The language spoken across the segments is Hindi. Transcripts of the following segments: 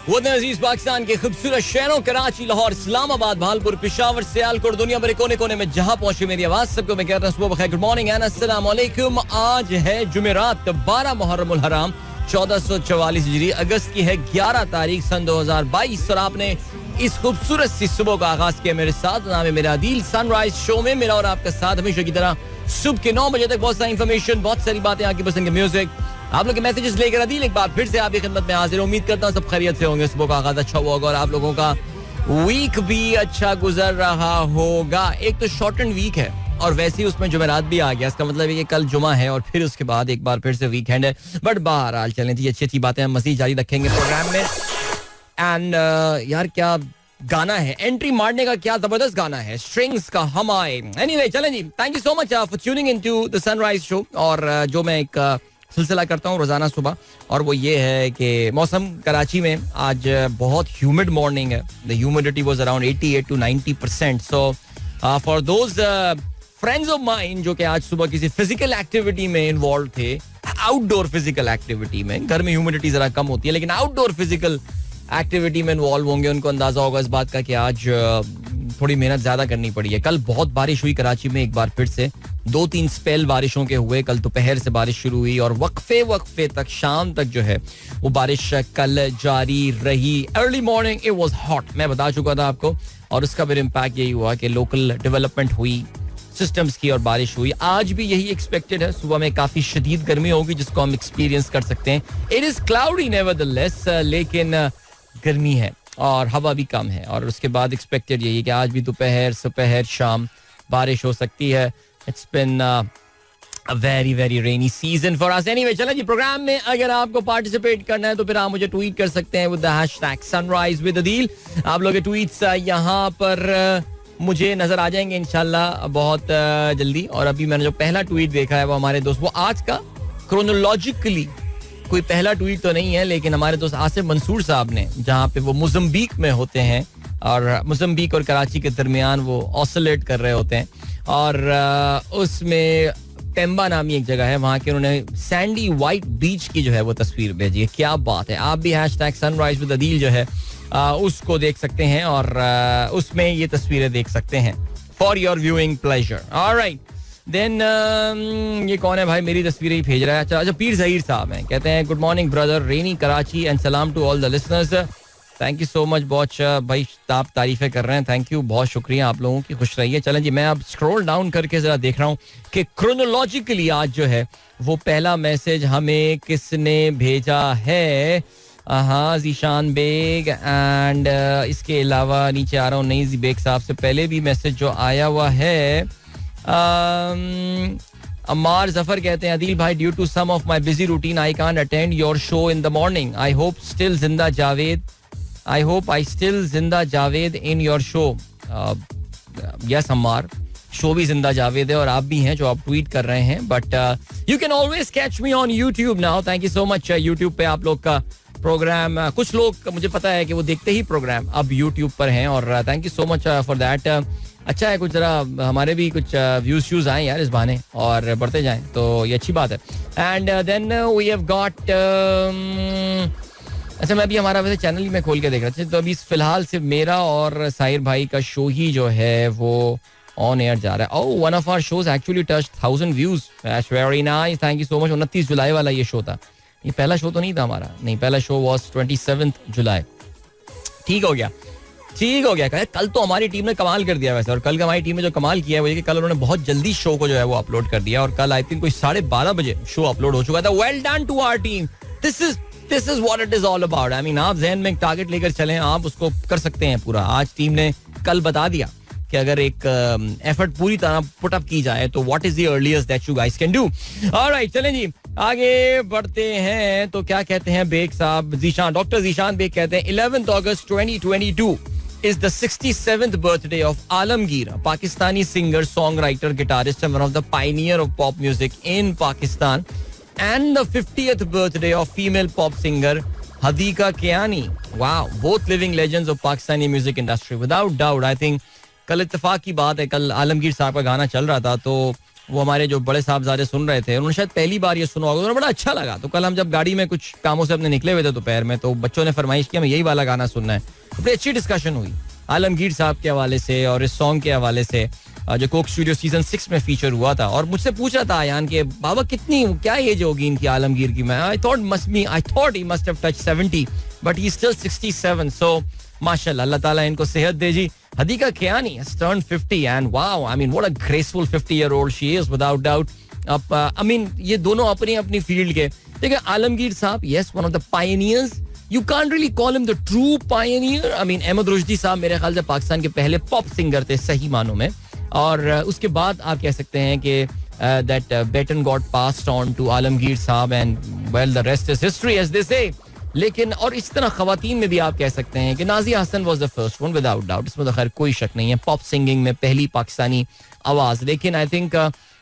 वो अजीज पाकिस्तान के खूबसूरत शहरों कराची, लाहौर, इस्लामाबाद, भालपुर, पेशावर, सियालकोट, दुनिया भर कोने कोने में जहां पहुंचे मेरी आवाज सबको मैं कहता हूं सुबह बखैर, गुड मॉर्निंग एंड अस्सलाम वालेकुम। आज है जुमेरात 12 मुहर्रमुल हराम 1444 हिजरी, अगस्त की है 11 तारीख सन 2022 और आपने इस खूबसूरत सी सुबह का आगाज किया मेरे साथ। नाम है मेरा आदिल, सनराइज शो में मेरा और आपका साथ हमेशा की तरह सुबह के 9 बजे तक। बहुत सारी इंफॉर्मेशन, बहुत सारी बातें, आपकी पसंद के म्यूजिक, आप लोग के मैसेजेस लेकर आदिल एक बार फिर से आपकी खिदमत में हाजिर। उम्मीद करता हूँ सब खैरियत से होंगे, सुबह का आगाज अच्छा हुआ होगा और आप लोगों का वीक भी अच्छा गुजर रहा होगा। एक तो शॉर्ट एंड वीक है और वैसे ही उसमें जुमेरात भी आ गया, इसका मतलब है कि कल जुमा है और फिर उसके बाद एक बार फिर से वीकेंड है। बट बहरहाल चलें जी, अच्छी अच्छी बातें हम मज़ीद जारी रखेंगे प्रोग्राम में। एंड यार क्या गाना है, एंट्री मारने का क्या जबरदस्त गाना है, स्ट्रिंग्स का हम आए। एनीवे चलें जी, thank you so much for tuning into the Sunrise Show. और जो मैं एक सिलसिला करता हूँ रोजाना सुबह, और वो ये है कि मौसम कराची में आज बहुत ह्यूमिड मॉर्निंग है। The humidity was around 88 to 90%। So for those friends of mine जो कि आज सुबह किसी फिजिकल एक्टिविटी में इन्वॉल्व थे, आउटडोर फिजिकल एक्टिविटी में, घर में ह्यूमिडिटी जरा कम होती है लेकिन आउटडोर फिजिकल एक्टिविटी में इन्वॉल्व होंगे, उनको अंदाजा होगा इस बात का कि आज थोड़ी मेहनत ज्यादा करनी पड़ी है। कल बहुत बारिश हुई कराची में, एक बार फिर से 2-3 स्पेल बारिशों के हुए। कल दोपहर से बारिश शुरू हुई और वक्फे तक, शाम तक जो है वो बारिश कल जारी रही। Early morning it was hot, मैं बता चुका था आपको, और उसका फिर इम्पैक्ट यही हुआ कि लोकल डेवलपमेंट हुई, सिस्टम्स की, और बारिश हुई। आज भी यही एक्सपेक्टेड है, सुबह में काफी शदीद गर्मी होगी जिसको हम एक्सपीरियंस कर सकते हैं। इट इज क्लाउडी नेवरदलेस, लेकिन गर्मी है और हवा भी कम है। और उसके बाद एक्सपेक्टेड यही कि आज भी दोपहर शाम बारिश हो सकती है। It's been a very very rainy season for us. Anyway चलें जी, प्रोग्राम में अगर आपको पार्टिसिपेट करना है तो फिर आप मुझे ट्वीट कर सकते हैं with the hashtag sunrise with Adeel. आप लोग के ट्वीट्स यहाँ पर मुझे नजर आ जाएंगे इंशाल्लाह बहुत जल्दी। और अभी मैंने जो पहला ट्वीट देखा है वो हमारे दोस्त, वो आज का क्रोनोलॉजिकली कोई पहला ट्वीट तो नहीं है, लेकिन हमारे दोस्त आसिफ मंसूर साहब ने, जहाँ पे वो मोज़म्बिक में होते हैं और मोज़म्बिक और कराची के दरमियान वो ऑसिलेट कर रहे होते हैं, और उसमें पेम्बा नामी एक जगह है, वहाँ के उन्होंने सैंडी वाइट बीच की जो है वो तस्वीर भेजी है। क्या बात है। आप भी हैशटैग सनराइज विद अदील जो है उसको देख सकते हैं और उसमें ये तस्वीरें देख सकते हैं for your viewing pleasure. Alright then ये कौन है भाई, मेरी तस्वीरें ही भेज रहा है। अच्छा, पीर ज़हीर साहब हैं, कहते हैं good morning brother, rainy Karachi and सलाम to all the listeners. Thank you so much, बहुत भाई आप तारीफें कर रहे हैं, थैंक यू, बहुत शुक्रिया आप लोगों की, खुश रहिए। चलें जी, मैं अब स्क्रॉल डाउन करके जरा देख रहा हूँ कि क्रोनोलॉजिकली आज जो है वो पहला मैसेज हमें किसने भेजा है। हाँ, जीशान बेग, एंड इसके अलावा नीचे आ रहा हूँ, नहीं बेग साहब से पहले भी मैसेज जो आया हुआ है। अम्मार जफर कहते हैं अदील भाई, due to some of my busy routine I can't attend your show in the morning. I hope still जिंदा Javed, I hope I still जिंदा Javed in your show. Yes Ammar, show भी जिंदा जावेद है और आप भी हैं जो आप ट्वीट कर रहे हैं, but you can always catch me on YouTube now. Thank you so much. YouTube पे आप लोग का प्रोग्राम, कुछ लोग मुझे पता है कि वो देखते ही प्रोग्राम अब यूट्यूब पर हैं, और thank you so much for that. अच्छा है, कुछ जरा हमारे भी कुछ व्यूज आए यार इस बहाने और बढ़ते जाएं, तो ये अच्छी बात है। And then we have got, अच्छा मैं अभी हमारा वैसे चैनल ही मैं खोल के देख रहा था, तो अभी फिलहाल सिर्फ मेरा और साहिर भाई का शो ही जो है वो ऑन एयर जा रहा है। Oh, one of our shows actually touched 1000 views, that's very nice, thank you so much. 29 जुलाई वाला ये शो था, ये पहला शो तो नहीं था हमारा, नहीं, पहला शो वाज 27 जुलाई। ठीक हो गया, ठीक हो गया। कल तो हमारी टीम ने कमाल कर दिया वैसे, और कल हमारी टीम ने जो कमाल किया है वो ये कि कल उन्होंने बहुत जल्दी शो को जो है वो अपलोड कर दिया, और कल आई थिंक कोई 12:30 बजे शो अपलोड हो चुका था। Well done to our team, this is what it is all about. I mean, आप ज़हन में एक टारगेट लेकर चलें, आप उसको कर सकते हैं पूरा। आज टीम ने कल बता दिया कि अगर एक एफर्ट पूरी तरह पुट अप की जाए तो what is the earliest that you guys can do. Alright चलें जी, आगे बढ़ते हैं। तो क्या कहते हैं बेग साहब, जीशान, डॉक्टर जीशान बेग कहते हैं 11 अगस्त 2022 is the 67th birthday of Alamgir, a Pakistani singer, songwriter, guitarist, and one of the pioneer of pop music in Pakistan, and the 50th birthday of female pop singer Hadika Kiani. Wow, both living legends of Pakistani music industry. Without doubt, I think कल इत्तेफाक की बात है, कल आलमगीर साहब का गाना चल रहा था तो वो हमारे जो बड़े साहबजादे सुन रहे थे, उन्होंने शायद पहली बार ये सुना होगा, उन्हें बड़ा अच्छा लगा. तो कल हम जब गाड़ी में कुछ कामों से अपने निकले हुए थे दोपहर में, तो बच्चों ने फरमाइश की हमें यही वाला गाना सुनना है. बड़ी अच्छी डिस्कशन हुई आलमगीर साहब के हवाले से और इस सॉन्ग के हवाले से जो कोक स्टूडियो सीजन 6 में फीचर हुआ था. और मुझसे पूछा था आयान के बाबा कितनी क्या एज होगी इनकी आलमगीर की. मैं I thought he must have touch 70 but he still 67. सो माशाल्लाह, अल्लाह ताला इनको सेहत दे जी. Hadika Kiani has turned 50 and wow, I mean what a graceful 50-year-old she is without doubt. अब I mean ये दोनों अपनी अपनी फील्ड के. देखिए आलमगीर साहब, yes, one of the pioneers. You can't really call him the true pioneer. I mean Ahmad Rushdie साहब मेरे ख्याल से पाकिस्तान के पहले पॉप सिंगर थे सही मानों में. और उसके बाद आप कह सकते हैं कि that baton got passed on to Alamgir साहब and well the rest is history as they say. लेकिन और इस तरह खवातीन में भी आप कह सकते हैं कि Nazia Hassan was the first one without doubt. इसमें तो खैर कोई शक नहीं है, पॉप सिंगिंग में पहली पाकिस्तानी आवाज. लेकिन आई थिंक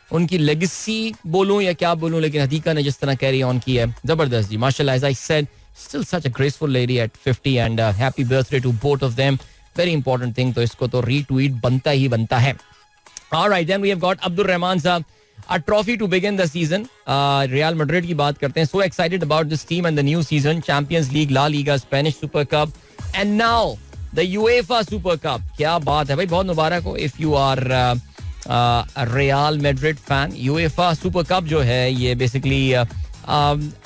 उनकी लेगेसी बोलूं या क्या बोलूं, लेकिन हदीका ने जिस तरह कैरी ऑन की है जबरदस्त जी, माशाल्लाह. As I said, still such a graceful lady at 50 and happy birthday to both of them. Very important thing. तो इसको तो रीट्वीट बनता ही बनता है. Alright, then we have got Abdul Rahman साहब, a trophy to begin the season. Real Madrid की बात करते हैं. So excited about this team and the new season. Champions League, La Liga, Spanish Super Cup, and now the UEFA Super Cup. क्या बात है भाई, बहुत मुबारक हो if you are a Real Madrid fan. UEFA Super Cup जो है ये basically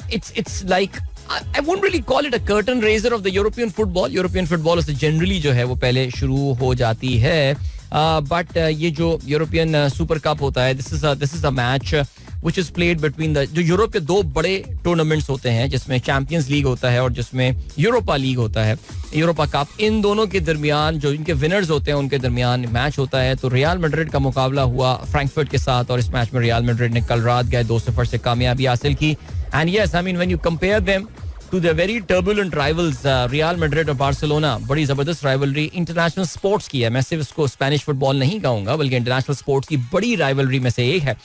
it's like I won't really call it a curtain raiser of the European football. European football उससे generally जो है वो पहले शुरू हो जाती है. बट ये जो यूरोपियन सुपर कप होता है, this is a match which is played between the जो यूरोप के दो बड़े टूर्नामेंट्स होते हैं, जिसमें चैंपियंस लीग होता है और जिसमें यूरोपा लीग होता है, यूरोपा कप. इन दोनों के दरमियान जो इनके विनर्स होते हैं उनके दरमियान मैच होता है. तो रियल मैड्रिड का मुकाबला हुआ फ्रैंकफर्ट के साथ और इस मैच में रियल मैड्रिड ने कल रात गए 2-0 से कामयाबी हासिल की. And yes, I mean when you compare them to the very turbulent rivals Real Madrid और बार्सिलोना, बड़ी जबरदस्त राइवलरी इंटरनेशनल स्पोर्ट्स की है. मैं सिर्फ इसको स्पेनिश फुटबॉल नहीं कहूंगा बल्कि इंटरनेशनल स्पोर्ट्स की बड़ी राइवलरी में से एक है.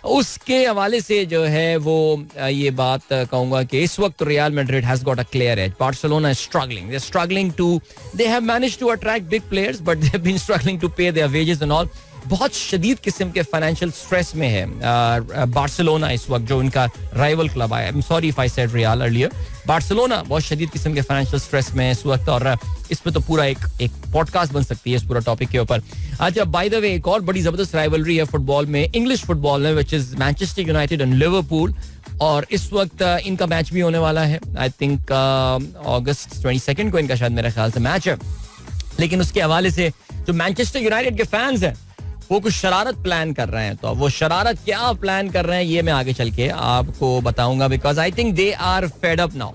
उसके हवाले से जो है वो ये बात कहूंगा कि इस वक्त Real Madrid has got a clear edge. Barcelona is struggling to they have managed to attract big players but they have been struggling to pay their wages and all. बहुत शदीद किस्म के फाइनेंशियल स्ट्रेस में है बार्सिलोना इस वक्त, जो उनका राइवल क्लब है. I am sorry if I said real earlier. Barcelona बहुत शदीद किस्म के फाइनेंशियल स्ट्रेस में है इस वक्त और इस पे तो पूरा एक पॉडकास्ट बन सकती है इस पूरा टॉपिक के ऊपर. अच्छा, बाय द वे एक और बड़ी जबरदस्त राइवलरी है फुटबॉल में, इंग्लिश फुटबॉल में, which is Manchester United and Liverpool. और इस वक्त इनका मैच भी होने वाला है. आई थिंक अगस्त 22 को इनका शायद मेरे ख्याल से मैच है. लेकिन उसके हवाले से जो मैनचेस्टर यूनाइटेड के फैंस हैं वो कुछ शरारत प्लान कर रहे हैं. तो वो शरारत क्या प्लान कर रहे हैं ये मैं आगे चल के आपको बताऊंगा, because I think they are fed up now.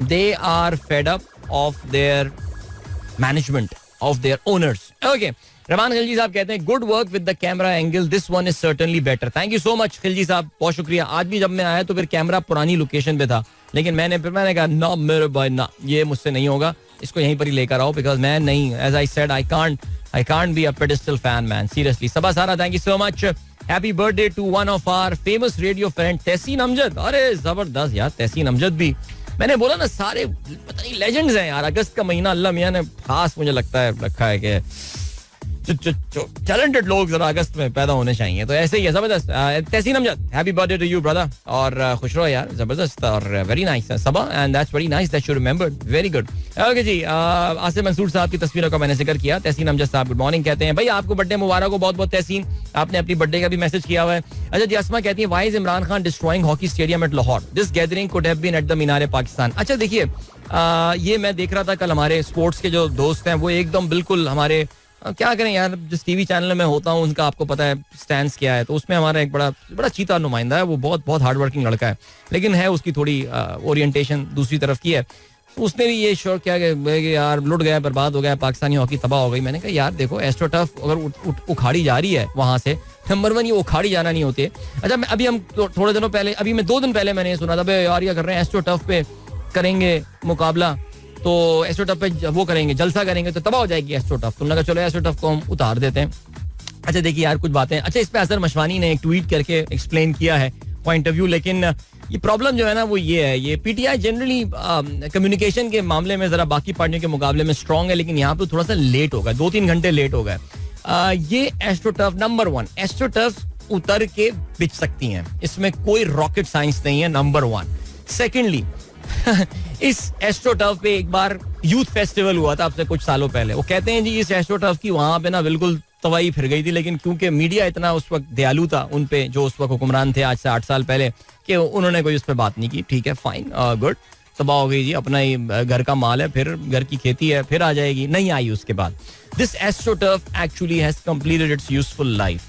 They are fed up of their management, of their owners. Okay, Rahman Khilji साहब कहते हैं good work with the camera angle, this one is certainly better. Thank you so much Khilji साहब, बहुत शुक्रिया. आज भी जब मैं आया तो फिर कैमरा पुरानी लोकेशन पे था, लेकिन मैंने कहा ना मेरे भाई ना, ये मुझसे नहीं होगा, इसको यहीं पर ही लेकर आओ, बिकॉज मैं नहीं, as I said, I can't be a pedestal fan, man. Seriously. Sabah Sara, thank you so much. Happy birthday to one of our famous radio friend, तहसीन अमजद. अरे जबरदस्त यार, तहसीन अमजद भी. मैंने बोला ना सारे पता नहीं लेजेंड्स हैं यार. अगस्त का महीना अल्लाह मियां ने खास मुझे लगता है रखा है कि टैलेंटेड लोग जरा अगस्त में पैदा होने चाहिए. तो ऐसे ही है, जबरदस्त. Tehseen Amjad, happy birthday to you brother, और खुश रहो यार. जबरदस्त और very nice Saba, and that's very nice that you remembered. Very good. Okay जी, आसिफ मंसूर साहब की तस्वीरों का मैंने जिक्र किया. तहसीन अमजद साहब गुड मॉर्निंग कहते हैं. भाई आपको बर्थडे मुबारक हो बहुत बहुत तहसीन, आपने अपनी बर्थडे का भी मैसेज किया हुआ है. अच्छा जी, असमा कहती है why is Imran Khan destroying hockey stadium at Lahore, this gathering could have been at the Minar Pakistan. अच्छा देखिए, ये मैं देख रहा था कल, हमारे स्पोर्ट्स के जो दोस्त हैं वो एकदम बिल्कुल हमारे क्या करें यार, जिस टीवी चैनल में होता हूँ उनका आपको पता है स्टैंड क्या है. तो उसमें हमारा एक बड़ा चीता नुमाइंदा है, वो बहुत हार्ड वर्किंग लड़का है, लेकिन है उसकी थोड़ी ओरिएंटेशन दूसरी तरफ की है. उसने भी ये श्योर किया कि यार लुट गया, बर्बाद हो गया, पाकिस्तानी हॉकी तबाह हो गई. मैंने कहा यार देखो, एस्ट्रोटर्फ अगर उखाड़ी जा रही है वहां से, नंबर 1 ये उखाड़ी जाना नहीं होती है. अच्छा, अभी हम थोड़े दिनों पहले, अभी मैं 2 दिन पहले मैंने ये सुना था यार ये कर रहे हैं एस्ट्रोटर्फ पे करेंगे मुकाबला, तो एस्ट्रोटर्फ पे वो करेंगे, जलसा करेंगे तो तबाह हो जाएगी एस्ट्रोटर्फ. तुमने कहा चलो एस्ट्रोटर्फ को हम उतार देते हैं. अच्छा देखिए यार कुछ बातें. अच्छा, इस पे अजहर मशवानी ने एक ट्वीट करके एक्सप्लेन किया है पॉइंट ऑफ व्यू, लेकिन ये प्रॉब्लम जो है ना वो ये है, ये पीटीआई जनरली कम्युनिकेशन के मामले में जरा बाकी पार्टियों के मुकाबले में स्ट्रांग है, लेकिन यहाँ पे थोड़ा सा लेट हो गया, 2-3 घंटे लेट हो गए. ये एस्ट्रोटर्फ नंबर 1, एस्ट्रोटर्फ उतर के बिक सकती हैं, इसमें कोई रॉकेट साइंस नहीं है, नंबर 1. सेकेंडली इस एस्ट्रोटर्फ पे एक बार यूथ फेस्टिवल हुआ था अब से कुछ सालों पहले. वो कहते हैं जी इस एस्ट्रोटर्फ की वहां पे ना बिल्कुल तबाही फिर गई थी, लेकिन क्योंकि मीडिया इतना उस वक्त दयालु था उन पे जो उस वक्त हुक्मरान थे आज से 8 साल पहले, कि उन्होंने कोई उस पर बात नहीं की. ठीक है, फाइन, गुड. तबाह हो गई जी, अपना ही घर का माल है, फिर घर की खेती है, फिर आ जाएगी. नहीं आई उसके बाद. This astroturf actually has completed it's useful life.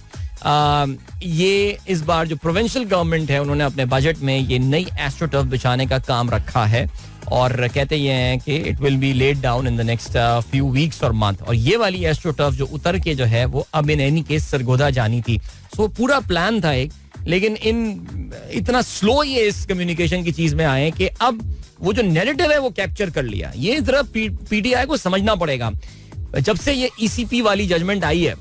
ये इस बार जो प्रोविंशियल गवर्नमेंट है उन्होंने अपने बजट में ये नई एस्ट्रोटर्फ बिछाने का काम रखा है और कहते ये हैं कि it will be laid down in the next few weeks और मंथ. और ये वाली एस्ट्रोटर्फ जो उतर के जो है वो अब इन एनी केस सरगोदा जानी थी. सो पूरा प्लान था एक, लेकिन इतना स्लो ये इस कम्युनिकेशन की चीज में आए कि अब वो जो नैरेटिव है वो कैप्चर कर लिया. ये जरा पीटीआई को समझना पड़ेगा. जब से ये ईसीपी वाली जजमेंट आई है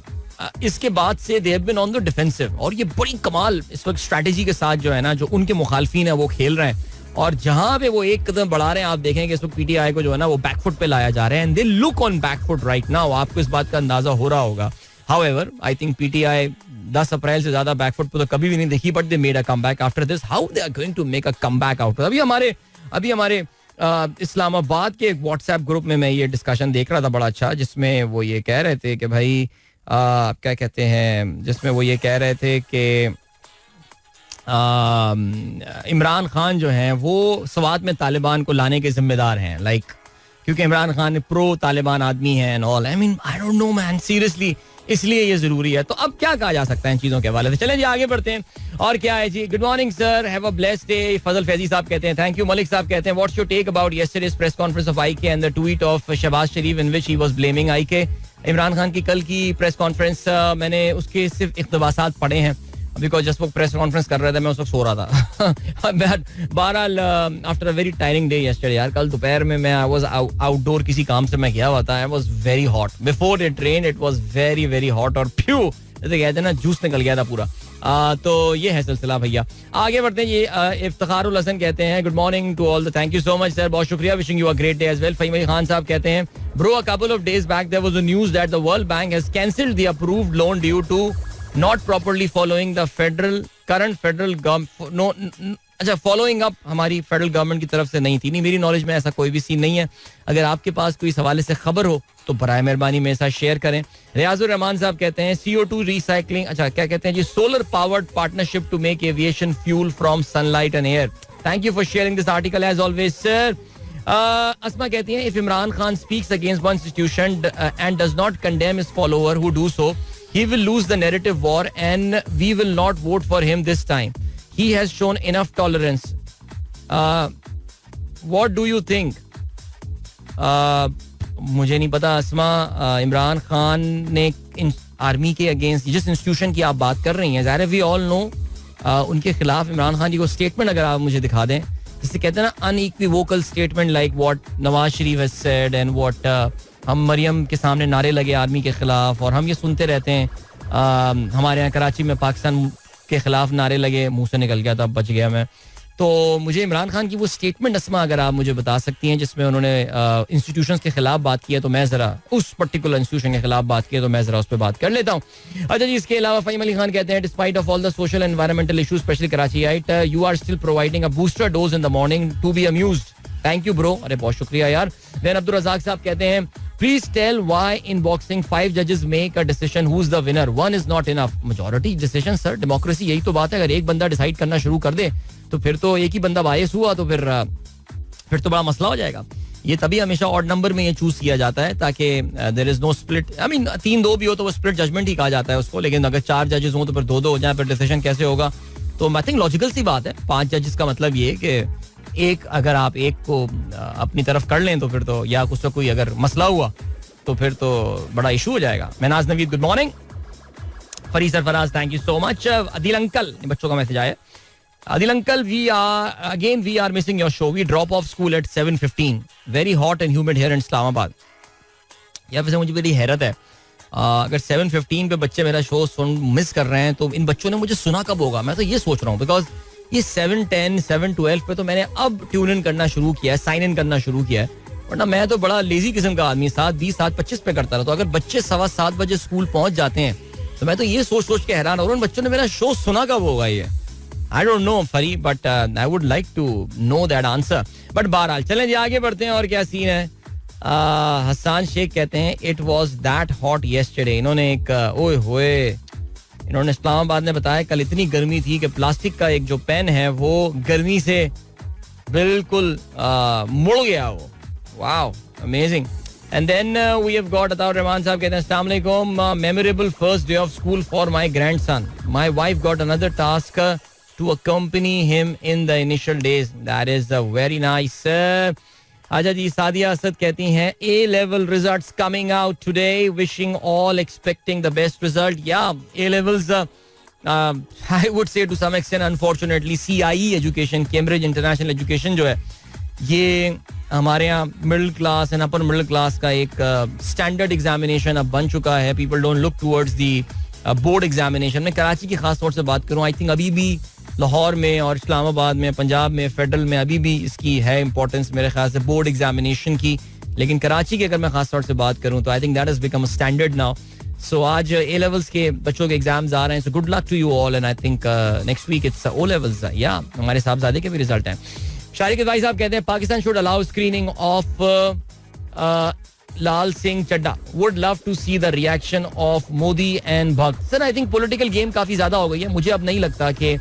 इसके बाद से they have been on the defensive, और ये बड़ी कमाल इस वक्त स्ट्रेटेजी के साथ जो है ना, जो उनके मुखालफीन है वो खेल रहे हैं. और जहां पे वो एक कदम बढ़ा रहे हैं, आप देखेंगे इस वक्त पीटीआई को जो है ना वो बैकफुट पे लाया जा रहा है. And they look on backfoot right now. आपको इस बात का अंदाजा हो रहा होगा. However I think PTI 10 April से ज्यादा बैकफुट पे तो कभी भी नहीं देखी, but they made a comeback after this. How they are going to make a comeback out. अभी हमारे इस्लामाबाद के एक व्हाट्सएप ग्रुप में मैं ये डिस्कशन देख रहा था बड़ा अच्छा, जिसमें वो ये कह रहे थे कि भाई क्या कहते हैं, जिसमें वो ये कह रहे थे कि इमरान खान जो हैं वो स्वात में तालिबान को लाने के जिम्मेदार हैं. लाइक क्योंकि इमरान खान प्रो तालिबान आदमी है and all. I mean I don't no man, seriously इसलिए ये जरूरी है. तो अब क्या कहा जा सकता है इन चीजों के हवाले से. चलें जी आगे बढ़ते हैं. और क्या है जी, good morning sir, have a blessed day. Fazal Faizi साहब कहते हैं थैंक यू. मलिक साहब कहते हैं what's your take about yesterday's press conference of IK and the tweet of Shahbaz Sharif in which he was blaming IK. Imran Khan की कल की प्रेस कॉन्फ्रेंस मैंने उसके सिर्फ इक़्तिबासात पढ़े हैं बिकॉज जस्ट वो प्रेस कॉन्फ्रेंस कर रहे थे, मैं उस वक्त सो रहा था. बहरहाल after a very tiring day yesterday यार, कल दोपहर में मैं आई वाज आउटडोर किसी काम से मैं गया हुआ था. I was very hot before it rain. It was very very hot और प्यू जैसे कहते हैं ना जूस निकल गया था पूरा. तो ये है सिलसिला भैया. आगे बढ़ते हैं. ये इफ्तिखारुल हसन कहते हैं good morning to all the, thank you so much sir, बहुत शुक्रिया, wishing you a great day as well. Faheem Ali Khan साहब कहते हैं bro, a couple of days back there was a news that the world bank has cancelled the approved loan due to not properly following the current federal government. अच्छा, फॉलोइंग अप हमारी फेडरल गवर्नमेंट की तरफ से नहीं थी. नहीं, मेरी नॉलेज में ऐसा कोई भी सीन नहीं है. अगर आपके पास कोई इस हवाले से खबर हो तो बराए मेहरबानी मेरे साथ शेयर करें. रियाजुर रहमान साहब कहते हैं CO2 रिसाइकलिंग, अच्छा क्या कहते हैं जी, solar powered partnership to make aviation fuel from sunlight and air. Thank you for sharing this article as always sir. Asma कहती हैं if Imran Khan speaks against one institution and does not condemn his follower who do so, he will lose the narrative war and we will not vote for him this time. He has shown enough tolerance. What do you think? मुझे नहीं पता असमा. इमरान खान ने आर्मी के अगेंस्ट जिस इंस्टीट्यूशन की आप बात कर रही हैं, ज़ाहिर है वी ऑल नो उनके खिलाफ इमरान खान जी को स्टेटमेंट अगर आप मुझे दिखा दें, जिसे कहते हैं ना unequivocal statement like what Nawaz Sharif has said and what हम मरियम के सामने नारे लगे आर्मी के खिलाफ, और हम ये सुनते रहते हैं. हमारे यहाँ कराची में पाकिस्तान के खिलाफ नारे लगे, मुंह से निकल गया था, बच गया मैं. तो मुझे इमरान खान की वो स्टेटमेंट असमा अगर आप मुझे बता सकती हैं जिसमें उन्होंने इंस्टीट्यूशंस के खिलाफ बात की है, तो मैं जरा उस पर्टिकुलर इंस्टीट्यूशन के खिलाफ बात की है तो मैं जरा उस पर बात कर लेता हूँ. अच्छा जी, इसके अलावा फहीम अली खान कहते हैं despite of all the social and environmental issues specially Karachiite, you are still providing a booster dose in the morning to be amused. Thank you bro. अरे बहुत शुक्रिया यार. देन अब्दुल रज़ाक साहब कहते हैं please tell why in boxing 5 जजेस make a decision who is the winner, 1 is not enough. Majority decision sir, democracy यही तो बात है. अगर एक बंदा डिसाइड करना शुरू कर दे तो फिर तो एक ही बंदा बायस हुआ तो फिर तो बड़ा मसला हो जाएगा. ये तभी हमेशा ऑड नंबर में ये चूज किया जाता है ताकि there is no split. I mean 3-2 भी हो तो वो स्प्लिट जजमेंट ही कहा जाता है उसको, लेकिन अगर 4 जजेस हो तो फिर 2-2 हो जाए, फिर डिसीजन कैसे होगा. तो आई थिंक लॉजिकल सी बात है. 5 जजेस का मतलब ये कि एक अगर आप एक को अपनी तरफ कर लें तो फिर तो, या कुछ कोई अगर मसला हुआ तो फिर तो बड़ा इशू हो जाएगा. Mehnaz Naveed good morning. Fareed Sarfaraz thank you so much. Adil uncle, बच्चों का मैसेज आया. Adil uncle, we are missing your show. We drop off school at 7:15. Very hot and humid here in Islamabad. यार वैसे मुझे बड़ी हैरत है, अगर 7:15 पे बच्चे मेरा शो मिस कर रहे हैं तो इन बच्चों ने मुझे सुना कब होगा. मैं तो ये सोच रहा हूँ बिकॉज ये 7:10, 7:12 पे तो मैंने अब ट्यून इन करना शुरू किया है, साइन इन करना शुरू किया है. वरना मैं तो बड़ा लेजी किस्म का आदमी 7:20, 7:25 पे करता रहा. तो अगर बच्चे 7:15 बजे स्कूल पहुंच जाते हैं तो मैं तो ये सोच सोच के हैरान हो रहा हूँ, बच्चों ने मेरा शो सुना कब होगा ये? I don't know Fari, but I would like to know that answer. But बहरहाल चलें जी, आगे बढ़ते हैं. और क्या सीन है? हसन शेख कहते हैं it was that hot yesterday. इन्होंने एक ओए होए, इन्होंने इस्लामाबाद में बताया कल इतनी गर्मी थी कि प्लास्टिक का एक जो पेन है वो गर्मी से बिल्कुल मुड़ गया वो. Wow, amazing. And then we have got Ataur Rahman साहब कहते हैं अस्सलाम वालेकुम, memorable first day of school for my grandson. My wife got another task to accompany him in the initial days. That is very nice. अच्छा जी, सादिया असद कहती हैं A level results coming out today. Wishing all expecting the best result. Yeah, A levels. I would say to some extent, unfortunately, CIE education, Cambridge International Education जो है, ये हमारे यहाँ middle class and upper middle class का एक स्टैंडर्ड एग्जामिनेशन अब बन चुका है. People don't look towards the board examination. मैं कराची की खास तौर से बात करूँ, आई थिंक अभी भी लाहौर में और इस्लामाबाद में, पंजाब में, फेडरल में अभी भी इसकी है इंपॉर्टेंस मेरे ख्याल से बोर्ड एग्जामिनेशन की. लेकिन कराची की अगर मैं खास तौर से बात करूँ तो I think that has become a standard now. So आज ए लेवल्स के बच्चों के एग्जाम्स आ रहे हैं. So good luck to you all and I think next week it's O levels. या हमारे साहबजादे के भी रिजल्ट हैं. शारिक भाई साहब कहते हैं Pakistan should allow screening of Laal Singh Chaddha. Would love to see the reaction of Modi and bhakt. Sir I think political game काफी ज्यादा हो गई है. मुझे अब नहीं लगता कि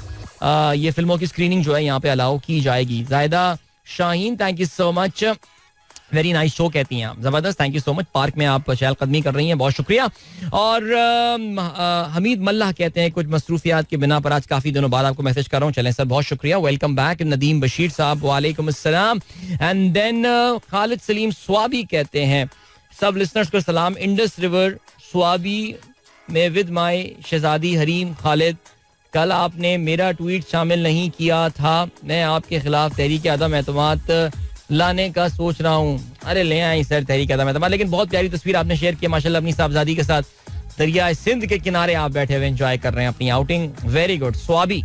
ये फिल्मों की स्क्रीनिंग जो है यहाँ पे अलाउ की जाएगी. जायदा Shaheen, thank you so much, very nice show कहती हैं आप, जबरदस्त, thank you so much. Park में आप चहलकदमी कर रही हैं, बहुत शुक्रिया. और हमीद मल्लाह कहते हैं कुछ मसरूफियात की बिना पर आज काफी दिनों बाद आपको मैसेज कर रहा हूँ. चलें सर, बहुत शुक्रिया, वेलकम बैक. नदीम बशीर साहब, वालेकुम अस्सलाम. एंड देन खालिद सलीम स्वाबी कहते हैं सब लिसनर्स को सलाम. इंडस रिवर स्वाबी में विद माई शहजादी हरीम खालिद, कल आपने मेरा ट्वीट शामिल नहीं किया था. मैं आपके खिलाफ तहरीक अदम एतमाद लाने का सोच रहा हूँ. अरे ले आई सर तहरीक अदम एतमाद. लेकिन बहुत प्यारी तस्वीर आपने शेयर की माशाल्लाह अपनी साहबजादी के साथ. दरिया सिंध के किनारे आप बैठे हुए एंजॉय कर रहे हैं अपनी outing. Very good Swabi,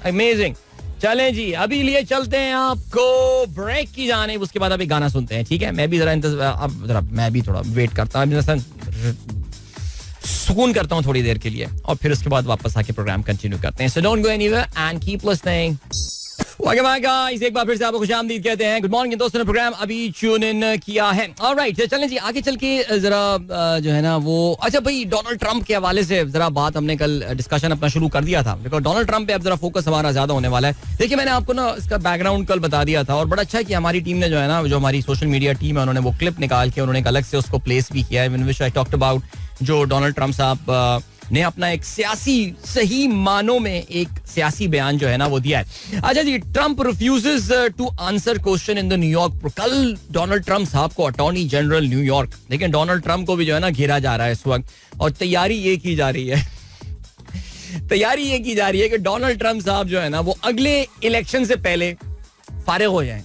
amazing. चलें जी, अभी लिए चलते हैं आपको ब्रेक की जाने. उसके बाद अभी गाना सुनते हैं, ठीक है? मैं भी मैं भी थोड़ा वेट करता हूँ, सुकून करता हूँ थोड़ी देर के लिए, और फिर उसके बाद वापस आके प्रोग्राम कंटिन्यू करते हैं. So don't go anywhere and keep listening. एक बार फिर से आपको खुशामदीद कहते हैं. गुड मॉर्निंग दोस्तों ने प्रोग्राम अभी ट्यून इन किया है. ऑलराइट, चलें जी आगे चल के जरा जो है ना वो, अच्छा भाई डोनाल्ड ट्रंप के हवाले से जरा बात हमने कल डिस्कशन अपना शुरू कर दिया था, बिकॉज डोनाल्ड ट्रंप पे अब जरा फोकस हमारा ज्यादा होने वाला है. देखिए मैंने आपको ना इसका बैकग्राउंड कल बता दिया था, और बड़ा अच्छा है कि हमारी टीम ने जो है ना, जो हमारी सोशल मीडिया टीम है, उन्होंने वो क्लिप निकाल के उन्होंने एक अलग से उसको प्लेस भी किया है, व्हिच आई टॉक्ड अबाउट, जो डोनाल्ड ट्रंप साहब ने अपना एक सियासी, सही मानों में एक सियासी बयान जो है ना वो दिया है. अच्छा जी, Trump refuses to answer question in the New York. कल डोनाल्ड ट्रंप साहब को अटॉर्नी जनरल न्यूयॉर्क, लेकिन डोनाल्ड ट्रंप को भी जो है ना घेरा जा रहा है इस वक्त, और तैयारी ये की जा रही है कि डोनाल्ड ट्रंप साहब जो है ना वो अगले इलेक्शन से पहले फारिग हो जाएं.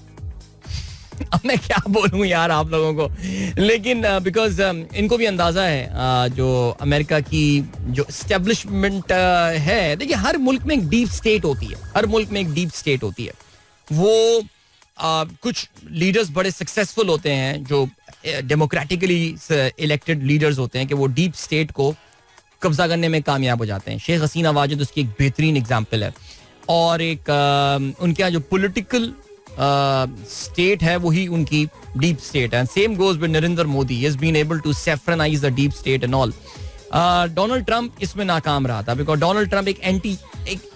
अब मैं क्या बोलूं यार आप लोगों को, लेकिन बिकॉज इनको भी अंदाजा है जो अमेरिका की जो एस्टेब्लिशमेंट है. देखिए हर मुल्क में एक डीप स्टेट होती है, वो कुछ लीडर्स बड़े सक्सेसफुल होते हैं जो डेमोक्रेटिकली इलेक्टेड लीडर्स होते हैं कि वो डीप स्टेट को कब्जा करने में कामयाब हो जाते हैं. शेख हसीना वाजिद उसकी एक बेहतरीन एग्जाम्पल है. और एक उनके यहाँ जो पॉलिटिकल स्टेट है वही उनकी डीप स्टेट है. Same goes with Narendra Modi, he has been able to saffronise the deep state and all. Donald Trump इसमें नाकाम रहा था, बिकॉज डोनाल्ड ट्रंप एक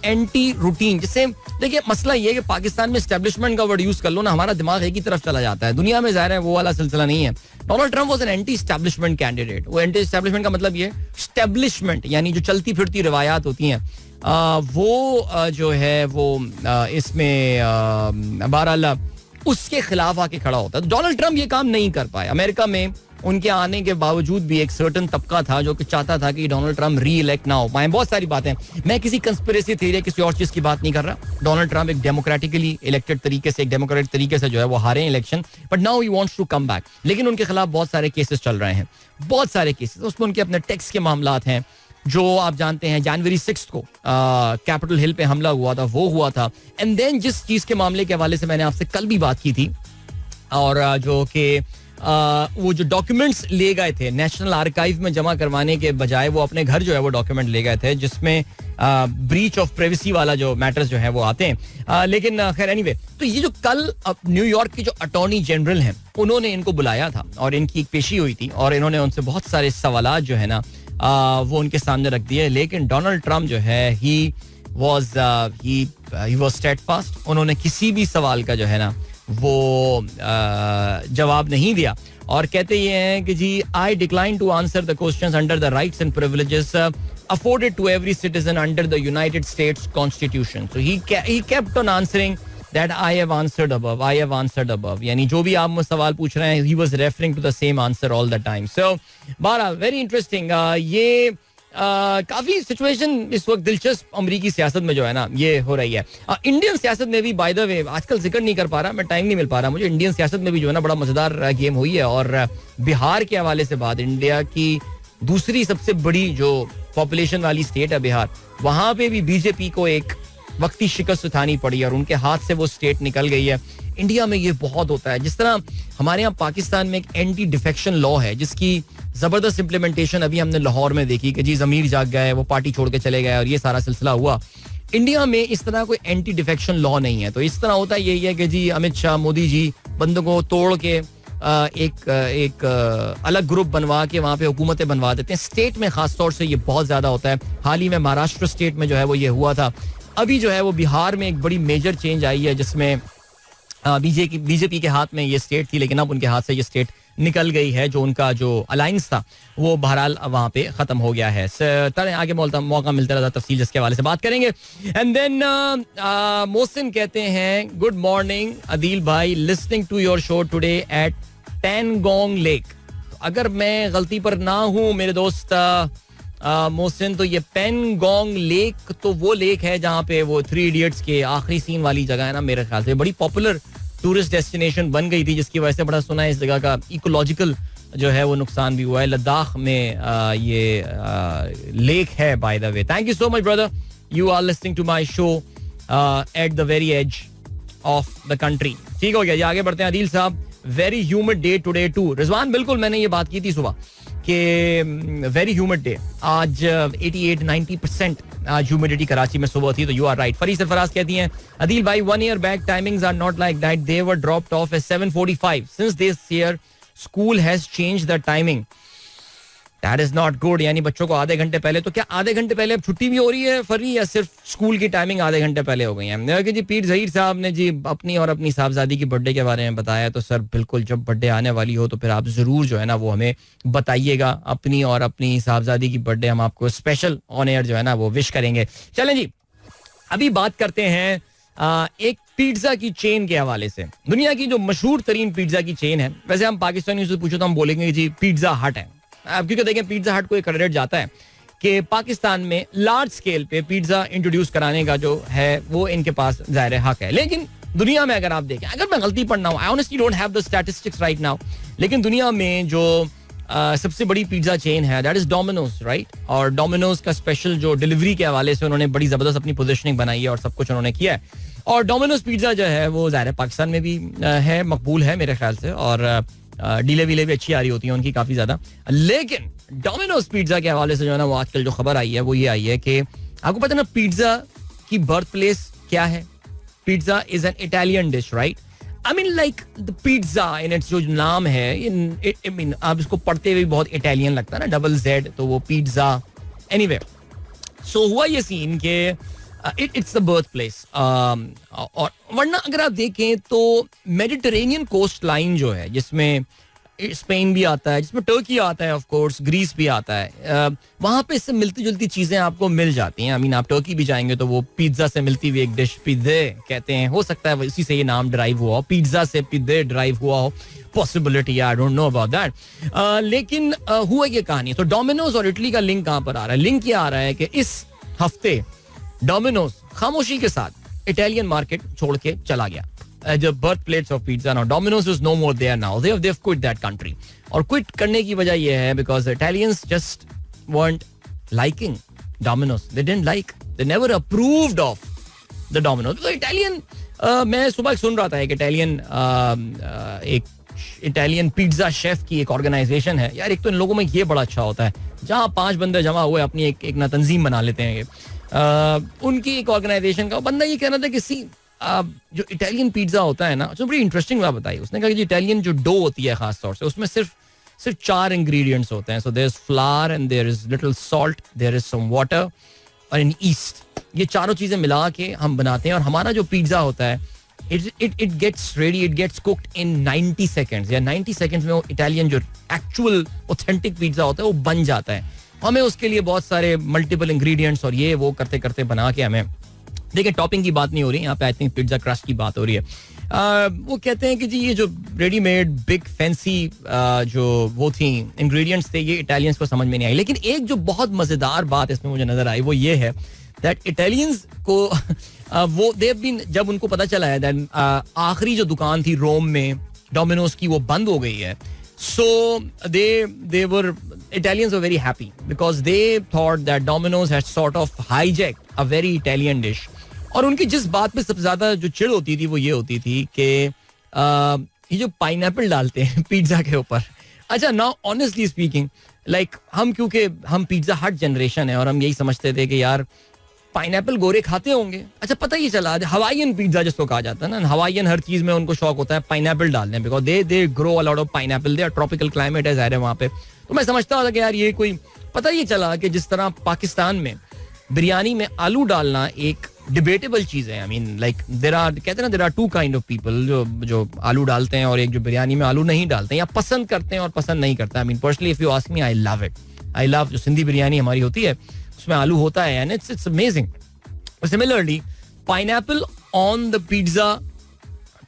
एंटी रूटीन, जिससे देखिए मसला ये है कि पाकिस्तान में एस्टेब्लिशमेंट का वर्ड यूज कर लो ना, हमारा दिमाग एक ही तरफ चला जाता है. दुनिया में ज़ाहिर है वो वाला सिलसिला नहीं है. Donald Trump was an anti establishment candidate. वो एंटी एस्टेब्लिशमेंट का मतलब ये एस्टेब्लिशमेंट यानी जो चलती फिरती रिवायात होती हैं, वो जो है वो इसमें बहरहाल उसके खिलाफ आके खड़ा होता है. डोनाल्ड ट्रंप ये काम नहीं कर पाए. अमेरिका में उनके आने के बावजूद भी एक सर्टन तबका था जो कि चाहता था कि डोनाल्ड ट्रंप री इलेक्ट ना हो पाए. बहुत सारी बातें, मैं किसी कंस्पिरेसी थ्योरी किसी और चीज की बात नहीं कर रहा. डोनाल्ड ट्रंप एक डेमोक्रेटिकली इलेक्टेड तरीके से, एक डेमोक्रेटिक तरीके से जो है वो हारे election, but now he wants to come back. लेकिन उनके खिलाफ बहुत सारे केसेस चल रहे हैं, बहुत सारे केसेस. उसमें उनके अपने टैक्स के मामलात हैं, जो आप जानते हैं जनवरी 6 को कैपिटल हिल पे हमला हुआ था, वो हुआ था. एंड देन जिस चीज के मामले के हवाले से मैंने आपसे कल भी बात की थी, और जो कि वो जो डॉक्यूमेंट्स ले गए थे नेशनल आर्काइव में जमा करवाने के बजाय वो अपने घर जो है वो डॉक्यूमेंट ले गए थे, जिसमें ब्रीच ऑफ प्राइवेसी वाला जो मैटर्स जो है वो आते हैं. लेकिन खैर एनीवे, तो ये जो कल न्यूयॉर्क के जो अटॉर्नी जनरल हैं उन्होंने इनको बुलाया था और इनकी एक पेशी हुई थी और इन्होंने उनसे बहुत सारे सवालात जो है ना वो उनके सामने रख दिए. लेकिन डोनाल्ड ट्रम्प जो है ही वाज स्टेडफास्ट. उन्होंने किसी भी सवाल का जो है ना वो जवाब नहीं दिया और कहते ये हैं कि जी I decline to answer the questions under the rights and privileges afforded to every citizen under the United States Constitution. So he kept on answering that I have answered above. यानी जो भी आप मुझसे सवाल पूछ रहे हैं, he was referring to the same answer all the time. So बहरहाल very interesting. ये काफी सिचुएशन इस वक्त दिलचस्प अमरीकी सियासत में जो है ना ये हो रही है. इंडियन सियासत में भी बाय द वे आजकल जिक्र नहीं कर पा रहा, मैं टाइम नहीं मिल पा रहा मुझे. इंडियन सियासत में भी जो है ना बड़ा मजेदार गेम हुई है और बिहार के हवाले से बात, इंडिया की दूसरी सबसे बड़ी जो पॉपुलेशन वाली स्टेट है बिहार, वहां पे भी बीजेपी को एक वक्ती शिकस्त उठानी पड़ी और उनके हाथ से वो स्टेट निकल गई है. इंडिया में ये बहुत होता है. जिस तरह हमारे यहाँ पाकिस्तान में एक एंटी डिफेक्शन लॉ है जिसकी जबरदस्त इम्प्लीमेंटेशन अभी हमने लाहौर में देखी कि जी जमीर जाग गए, वो पार्टी छोड़ के चले गए और ये सारा सिलसिला हुआ. इंडिया में इस तरह कोई एंटी डिफेक्शन लॉ नहीं है. तो इस तरह होता यही है कि जी अमित शाह मोदी जी बंदों को तोड़ के एक अलग ग्रुप बनवा के वहां पे हुकूमतें बनवा देते हैं. स्टेट में खास तौर से ये बहुत ज्यादा होता है. हाल ही में महाराष्ट्र स्टेट में जो है वो ये हुआ था. अभी जो है वो बिहार में एक बड़ी मेजर चेंज आई है जिसमें बीजेपी के हाथ में ये स्टेट थी, लेकिन अब उनके हाथ से ये स्टेट निकल गई है. जो उनका जो अलायंस था वो बहरहाल वहां पे खत्म हो गया है. आगे मौका मिलता रहता तफसील जिसके हवाले से बात करेंगे. एंड देन मोहसिन कहते हैं गुड मॉर्निंग अदील भाई, listening to your show today at Pangong lake. अगर मैं गलती पर ना हूं मेरे दोस्त मोहसिन, तो ये पैंगोंग लेक तो वो लेक है जहां पे वो 3 इडियट्स के आखिरी सीन वाली जगह है ना. मेरे ख्याल से बड़ी पॉपुलर टूरिस्ट डेस्टिनेशन बन गई थी जिसकी वजह से बड़ा सुना है इस जगह का इकोलॉजिकल जो है वो नुकसान भी हुआ है. लद्दाख में ये लेक है by the way. Thank you so much brother, you are listening to my show at the very edge of the country. ठीक हो गया जी, आगे बढ़ते हैं. आदिल साहब, very humid day today too. Rizwan बिल्कुल मैंने ये बात की थी सुबह कि वेरी ह्यूमिड डे. आज 88-90% ह्यूमिडिटी कराची में सुबह थी, तो you are right. Farid Sarfaraz कहती हैं अदील भाई 1 year back timings are not like that, they were dropped off at 7:45. Since this year school has changed the timing. That is not good. यानी बच्चों को आधे घंटे पहले, तो क्या आधे घंटे पहले अब छुट्टी भी हो रही है फरी, या सिर्फ स्कूल की टाइमिंग आधे घंटे पहले हो गई है? जी पीर जहीर साहब ने जी अपनी और अपनी साहबजादी की बर्थडे के बारे में बताया, तो सर बिल्कुल जब बर्थडे आने वाली हो तो फिर आप जरूर जो है ना वो हमें बताइएगा. अपनी और अपनी साहबजादी की बर्थडे हम आपको स्पेशल ऑन एयर जो है ना वो विश करेंगे. चलें जी, अभी बात करते हैं एक पिज्जा की चेन के हवाले से. दुनिया की जो मशहूर तरीन पिज्जा की चेन है, वैसे हम पाकिस्तानियों से पूछो तो हम बोलेंगे जी पिज्जा हट है. अब क्योंकि देखें पिज्जा हट को एक क्रेडिट जाता है कि पाकिस्तान में लार्ज स्केल पे पिज्जा इंट्रोड्यूस कराने का जो है वो इनके पास ज़ाहिर हक है. लेकिन दुनिया में अगर आप देखें, अगर मैं गलती पर ना हूं, I honestly don't have the statistics right now, लेकिन दुनिया में जो सबसे बड़ी पिज्जा चेन है दैट इज डोमिनोज, राइट. और डोमिनोज का स्पेशल जो डिलीवरी के हवाले से उन्होंने बड़ी जबरदस्त अपनी पोजीशनिंग बनाई है और सब कुछ उन्होंने किया है. और डोमिनोज पिज्जा जो है वो ज़ाहिर पाकिस्तान में भी है, मकबूल है मेरे ख्याल से, और डीले वीले भी अच्छी आ रही होती है उनकी काफी ज्यादा. लेकिन डोमिनोज पिज्जा के हवाले से जो है ना वो आजकल जो खबर आई है वो ये आई है कि आपको पता है ना पिज्जा की बर्थ प्लेस क्या है? Pizza is an Italian dish, right. I mean like the pizza in its जो नाम है, आई मीन आप इसको पढ़ते हुए बहुत इटालियन लगता है ना, $Z, तो वो पिज्जा. एनीवे, सो हुआ ये सीन के इट्स द बर्थ प्लेस. और वरना अगर आप देखें तो मेडिटेरेनियन कोस्ट लाइन जो है जिसमें स्पेन भी आता है, जिसमें टर्की आता है, ऑफ कोर्स ग्रीस भी आता है, वहां पे इससे मिलती जुलती चीजें आपको मिल जाती हैं. आई मीन आप टर्की भी जाएंगे तो वो पिज्जा से मिलती हुई एक डिश पिज़्ज़े कहते हैं, हो सकता है इसी से ये नाम ड्राइव हुआ हो, पिज्जा से पिज़्ज़े ड्राइव हुआ हो, possibility, I don't know about that. लेकिन हुआ ये कहानी. तो डोमिनोज और इटली का लिंक कहां पर आ रहा है? लिंक ये आ रहा है कि इस हफ्ते डोमिनोज खामोशी के साथ इटालियन मार्केट छोड़ के चला गया. The birthplace of pizza now. Domino's is no more there now. They've quit that country. और quit करने की वजह ये है because Italians just weren't liking Domino's. They didn't like. They never approved of the Domino's. So Italian मैं सुबह सुन रहा था एक इटालियन एक इटालियन पिज्जा शेफ की एक ऑर्गेनाइजेशन है यार. एक तो इन लोगों में ये बड़ा अच्छा होता है, जहाँ 5 बंदे जमा हुए अपनी एक ना तंजीम बना लेते हैं. ये उनकी एक ऑर्गेनाइजेशन का बंदा ये कह रहा था कि जो इटालियन पिज्जा होता है ना, तो बड़ी इंटरेस्टिंग बात बताई उसने. कहा कि इटालियन जो डो होती है खास तौर से, उसमें सिर्फ 4 इंग्रेडिएंट्स होते हैं. So there is flour and there is little salt, there is some water और एन ईस्ट. ये चारों चीजें मिला के हम बनाते हैं और हमारा जो पिज्जा होता है it gets ready, it gets cooked in 90 seconds. या 90 seconds में वो इटालियन जो एक्चुअल ऑथेंटिक पिज्जा होता है वो बन जाता है. हमें उसके लिए बहुत सारे मल्टीपल इंग्रेडिएंट्स और ये वो करते करते बना के हमें. देखिए, टॉपिंग की बात नहीं हो रही यहाँ पे, आई थिंक पिज्जा क्रस्ट की बात हो रही है. वो कहते हैं कि जी ये जो रेडीमेड बिग फैंसी जो वो थी इंग्रेडिएंट्स थे, ये इटालियंस को समझ में नहीं आई. लेकिन एक जो बहुत मजेदार बात इसमें मुझे नजर आई वो ये है दैट इटालियंस को वो जब उनको पता चला है दैट आखिरी जो दुकान थी रोम में डोमिनोज की वो बंद हो गई है. सो they were Italians were very happy because they thought that Domino's had sort of hijacked a very Italian dish. और उनकी जिस बात पे सबसे ज्यादा जो चिढ़ होती थी वो ये होती थी कि ये जो पाइनएप्पल डालते हैं पिज्जा के ऊपर. अच्छा, नाउ ऑनेस्टली स्पीकिंग, लाइक क्योंकि हम पिज्जा हट जनरेशन है और हम यही समझते थे कि यार पाइनएप्पल गोरे खाते होंगे. अच्छा, पता ही चला हवाईयन पिज्जा जिसको कहा जाता है ना, हवाईयन हर चीज में उनको शौक होता है पाइनएप्पल डालने, because they grow a lot of pineapple, they are tropical climate है ज़ाहिर है वहाँ पे. तो मैं समझता था कि यार ये कोई, पता ही चला कि जिस तरह पाकिस्तान में बिरयानी में आलू डालना एक डिबेटेबल चीज है. आई मीन लाइक कहते हैं ना, there are 2 kind of people जो आलू डालते हैं और एक जो बिरयानी में आलू नहीं डालते हैं या पसंद करते हैं और पसंद नहीं करते. I mean personally if you ask me, I love it. I love जो सिंधी बिरयानी हमारी होती है उसमें आलू होता है and it's amazing. Similarly, pineapple on the pizza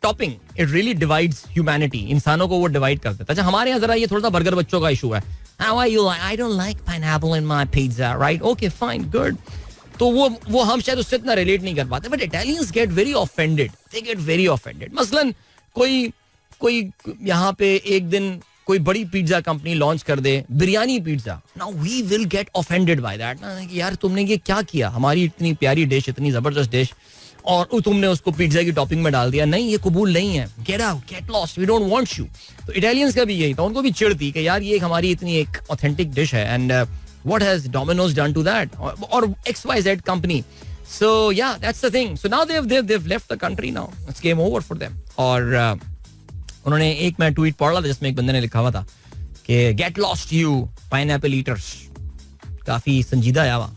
topping, it really divides humanity. इंसानों को वो डिवाइड कर देता है. अच्छा, हमारे यहाँ जरा ये थोड़ा सा बर्गर बच्चों का इशू है. How are you? I don't like pineapple in my pizza, right? Okay, fine, good. तो वो हम शायद उससे इतना रिलेट नहीं कर पाते. But Italians get very offended. They get very offended. मसलन कोई यहाँ पे एक दिन कोई बड़ी पिज्जा कंपनी लॉन्च कर दे biryani pizza. Now we will get offended by that. यार तुमने ये क्या किया, हमारी इतनी प्यारी डिश, इतनी जबरदस्त डिश, और तुमने उसको पिज्जा की टॉपिंग में डाल दिया. नहीं, ये कबूल नहीं है. Get out, get lost, we don't want you. तो इटालियंस का भी यही था, उनको भी चिढ़ थी कि यार ये हमारी इतनी एक ऑथेंटिक डिश है and what has Domino's done to that और XYZ company. So yeah that's the thing. So now they've left the country now. It's game over for them. और उन्होंने एक मैं ट्वीट पढ़ रहा था जिसमें एक बंदे ने लिखा हुआ था कि get lost you pineapple eaters. काफी संजीदा है वहाँ.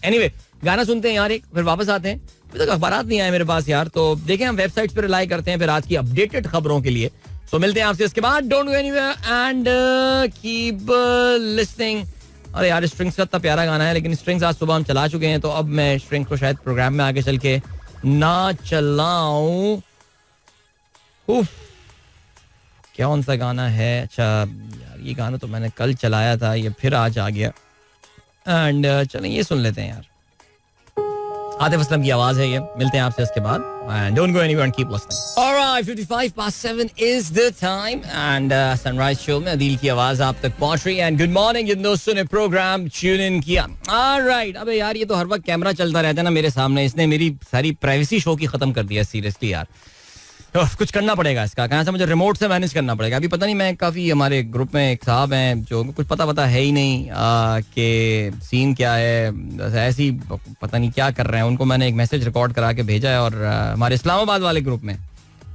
एनीवे, गाना सुनते हैं यार एक, फिर वापस आते हैं. अभी तक अखबारात नहीं आए मेरे पास यार, तो देखें हम वेबसाइट्स पर रिलाई करते हैं फिर आज की अपडेटेड खबरों के लिए. सो मिलते हैं आपसे इसके बाद. Don't go anywhere and keep listening. अरे यार, स्ट्रिंग्स का इतना प्यारा गाना है, लेकिन स्ट्रिंग्स आज सुबह हम चला चुके हैं, तो अब मैं स्ट्रिंग्स को शायद प्रोग्राम में आगे चल के ना चलाऊं. कौन सा गाना है? अच्छा यार, ये गाना तो मैंने कल चलाया था, ये फिर आज आ गया. एंड चलें ये सुन लेते हैं यार. आतिफ असलम की आवाज है ये. मिलते हैं आपसे इसके बाद. And don't go anywhere and keep listening. Alright, 7:55 is the time and sunrise show में अदील की आवाज आप तक पहुंच रही है. एंड गुड मॉर्निंग जिन दोस्तों ने प्रोग्राम ट्यून इन किया. ऑलराइट, अबे यार ये तो हर वक्त कैमरा चलता रहता है ना मेरे सामने, इसने मेरी सारी प्राइवेसी शो की खत्म कर दिया सीरियसली यार. कुछ करना पड़ेगा इसका, कहाँ से मुझे रिमोट से मैनेज करना पड़ेगा. अभी पता नहीं, मैं काफ़ी हमारे ग्रुप में एक साहब हैं जो कुछ पता है ही नहीं कि सीन क्या है, ऐसे ही पता नहीं क्या कर रहे हैं. उनको मैंने एक मैसेज रिकॉर्ड करा के भेजा है और हमारे इस्लामाबाद वाले ग्रुप में,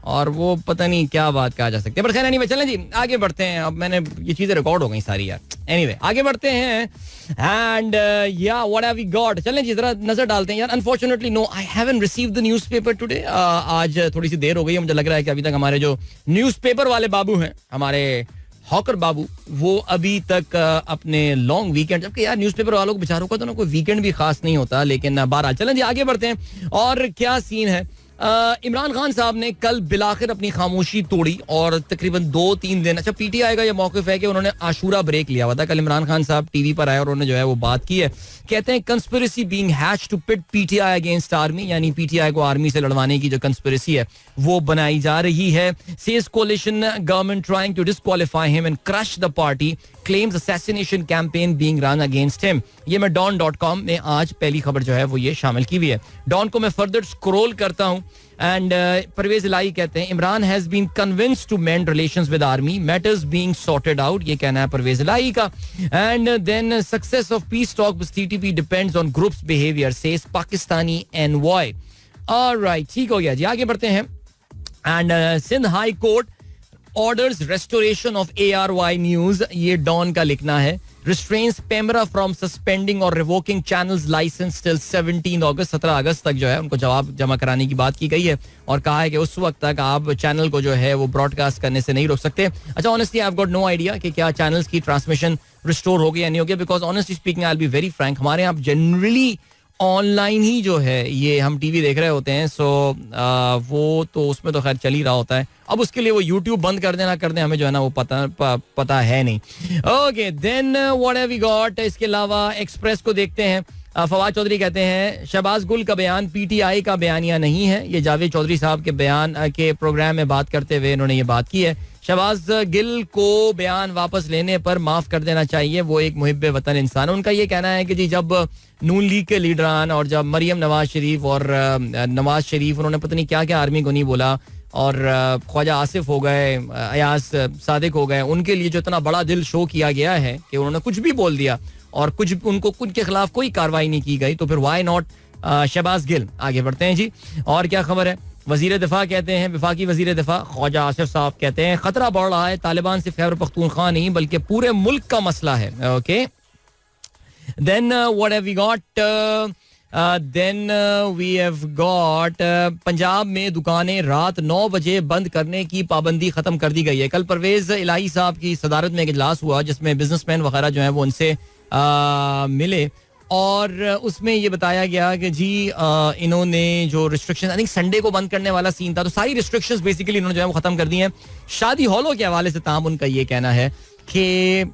और वो पता नहीं क्या बात कहा जा सकती है. पर खैर एनीवे, चलें जी आगे बढ़ते हैं. अब मैंने ये चीज़ें रिकॉर्ड हो गई सारी यार. एनीवे आगे बढ़ते हैं एंड या व्हाट हैव वी गॉट. चलें जी जरा नजर डालते हैं यार. Unfortunately no, I haven't received the newspaper today. आज थोड़ी सी देर हो गई है. मुझे लग रहा है कि अभी तक हमारे जो न्यूज़पेपर वाले बाबू हैं, हमारे हॉकर बाबू, वो अभी तक अपने लॉन्ग वीकेंड, जबकि यार न्यूज़पेपर वालों को बेचारों का तो ना कोई वीकेंड भी खास नहीं होता. लेकिन बहरहाल चलें जी आगे बढ़ते हैं. और क्या सीन है, इमरान खान साहब ने कल बिलाखिर अपनी खामोशी तोड़ी और तकरीबन 2-3 दिन, अच्छा पीटीआई का ये मौक़िफ़ है कि उन्होंने आशूरा ब्रेक लिया हुआ था. कल इमरान खान साहब टीवी पर आए और उन्होंने जो है वो बात की है. कहते हैं conspiracy being hatched to pit PTI against army, यानी पीटीआई को आर्मी से लड़वाने की जो कंस्पिरेसी है वो बनाई जा रही है. Says coalition government trying to disqualify him and crush the party, claims assassination campaign being run against him. ये मैं don.com में आज पहली खबर जो है वो ये शामिल की हुई है. डॉन को मैं फर्दर स्क्रॉल करता हूँ एंड परवेज इलाही कहते हैं Imran has been convinced to mend relations with army, matters being sorted out, ये कहना है परवेज इलाही का. And then success of peace talk with TTP depends on groups behaviour says Pakistani envoy. Alright, ठीक हो गया जी, आगे बढ़ते हैं. And Sindh high court orders restoration of ARY news, ये डॉन का लिखना है. Restrains PEMRA from suspending or revoking channels licence till 17 अगस्त, 17 अगस्त तक जो है उनको जवाब जमा कराने की बात की गई है और कहा है कि उस वक्त तक आप चैनल को जो है वो ब्रॉडकास्ट करने से नहीं रोक सकते. अच्छा, honestly I have got no idea कि क्या चैनल्स की ट्रांसमिशन रिस्टोर हो गई या नहीं हो गया, because honestly speaking I will be very Frank, हमारे यहाँ जनरली ऑनलाइन ही जो है ये हम टीवी देख रहे होते हैं. सो वो तो उसमें तो खैर चल ही रहा होता है. अब उसके लिए वो यूट्यूब बंद कर देना कर दें हमें जो है ना वो पता है नहीं. Okay, then what have we got. इसके अलावा एक्सप्रेस को देखते हैं. फवाद चौधरी कहते हैं शहबाज गुल का बयान PTI का बयानिया नहीं है, ये जावेद चौधरी साहब के बयान के प्रोग्राम में बात करते हुए इन्होंने ये बात की है. शहबाज गिल को बयान वापस लेने पर माफ कर देना चाहिए, वो एक मुहिब्बे वतन इंसान है. उनका ये कहना है कि जी जब नून लीग के लीडरान और जब मरियम नवाज शरीफ और नवाज शरीफ उन्होंने पता नहीं क्या क्या आर्मी को नहीं बोला और ख्वाजा आसिफ हो गए, अयाज सादिक हो गए, उनके लिए जो इतना बड़ा दिल शो किया गया है कि उन्होंने कुछ भी बोल दिया और कुछ उनको कुछ के खिलाफ कोई कार्रवाई नहीं की गई, तो फिर वाई नॉट शहबाज गिल. आगे बढ़ते हैं जी, और क्या खबर है. वजीर दिफा कहते हैं, विफाकी वजीर दिफा ख्वाजा आसिफ साहब कहते हैं खतरा बढ़ रहा है, तालिबान से खैबर पख्तूनख्वा नहीं बल्कि पूरे मुल्क का मसला है. Okay, then what have we got. Then we have got Punjab में दुकानें रात 9 बजे बंद करने की पाबंदी खत्म कर दी गई है. कल परवेज इलाही साहब की सदारत में एक इजलास हुआ जिसमें बिजनेसमैन वगैरह जो है वो उनसे मिले और उसमें ये बताया गया कि जी इन्होंने जो रिस्ट्रिक्शन, आई थिंक संडे को बंद करने वाला सीन था, तो सारी रिस्ट्रिक्शंस बेसिकली इन्होंने जो है वो खत्म कर दी हैं. शादी हॉलों के हवाले से ताम उनका ये कहना है कि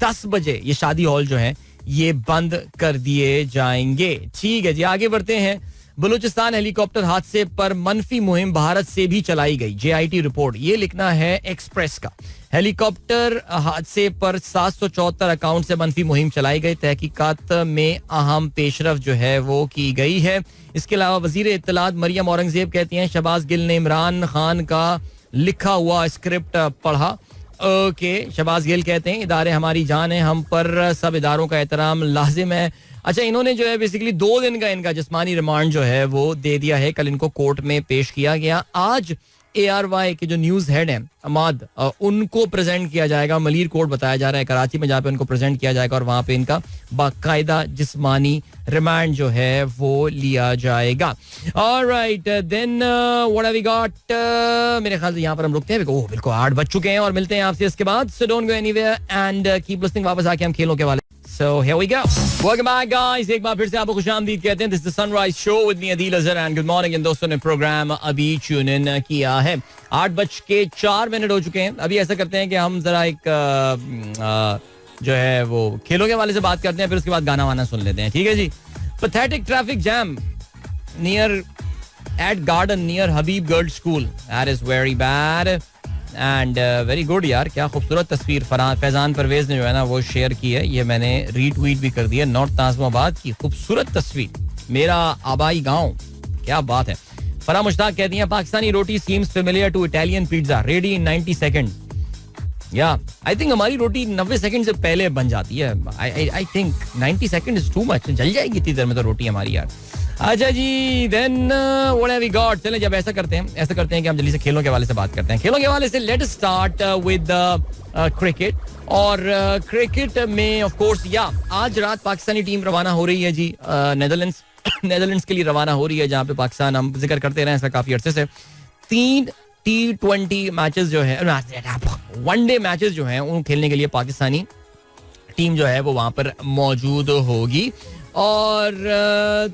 10 बजे ये शादी हॉल जो है ये बंद कर दिए जाएंगे. ठीक है जी, आगे बढ़ते हैं. बलूचिस्तान हेलीकॉप्टर हादसे पर मनफी मुहिम भारत से भी चलाई गई, JIT रिपोर्ट, ये लिखना है एक्सप्रेस का. हेलीकॉप्टर हादसे पर 774 अकाउंट से मनफी मुहिम चलाई गई, तहकीकात में अहम पेशरफ जो है वो की गई है. इसके अलावा वजीर इत्तलात मरियम औरंगजेब कहती हैं शहबाज गिल ने इमरान खान का लिखा हुआ स्क्रिप्ट पढ़ा. ओके, शहबाज गिल कहते हैं इदारे हमारी जान है, हम पर सब इदारों का एहतराम लाजिम है. अच्छा, इन्होंने जो है बेसिकली 2 दिन का इनका जिस्मानी रिमांड जो है वो दे दिया है. कल इनको कोर्ट में पेश किया गया. आज ARY के जो न्यूज हेड हैं अमाद, उनको प्रेजेंट किया जाएगा. मलीर कोर्ट बताया जा रहा है कराची में, जहाँ पे उनको प्रेजेंट किया जाएगा और वहां पे इनका बाकायदा जिस्मानी रिमांड जो है वो लिया जाएगा. Alright, then what have we got. मेरे ख्याल से यहाँ पर हम रुकते हैं, ओह बिल्कुल 8 बज चुके हैं और मिलते हैं आपसे इसके बाद. So don't go anywhere and keep listening. वापस आके हम खेलों के वाले. So here we go. Welcome back guys. एक बार फिर से आपको खुशामदीद कहते हैं. This is the Sunrise Show with me Adil Azhar and good morning. इन दोस्तों ने प्रोग्राम अभी ट्यून इन किया है. 8:04 हो चुके हैं. अभी ऐसा करते हैं कि हम जरा एक जो है वो खेलों के वाले से बात करते हैं, फिर उसके बाद गाना वाना सुन लेते हैं. ठीक है जी. Pathetic traffic jam near at garden near Habib Girls School. That is very bad. And very good यार, क्या खूबसूरत तस्वीर फैजान परवेज ने जो है ना वो शेयर की है. ये मैंने रीट्वीट भी कर दिया. नॉर्थ नाज़िमाबाद की खूबसूरत तस्वीर, मेरा आबाई गांव, क्या बात है. फरा मुश्ताक कहती हैं Pakistani roti seems familiar to Italian pizza, ready in 90 second. या आई थिंक हमारी रोटी 90 सेकंड से पहले बन जाती है. I think 90 second is too much, जल जाएगी इतनी देर में तो रोटी हमारी यार. अच्छा जी, then what have we got. चलें जब ऐसा करते हैं कि हम जल्दी से खेलों के हवाले से बात करते हैं. खेलों के हवाले से लेट्स स्टार्ट विद क्रिकेट. और क्रिकेट में ऑफ कोर्स आज रात पाकिस्तानी टीम रवाना हो रही है जी नेदरलैंड्स के लिए रवाना हो रही है, जहाँ पे पाकिस्तान, हम जिक्र करते रहे इसका काफी अरसे से, 3 T20 मैचेस जो है, 1 डे मैचेस जो हैं उन खेलने के लिए पाकिस्तानी टीम जो है वो वहां पर मौजूद होगी. और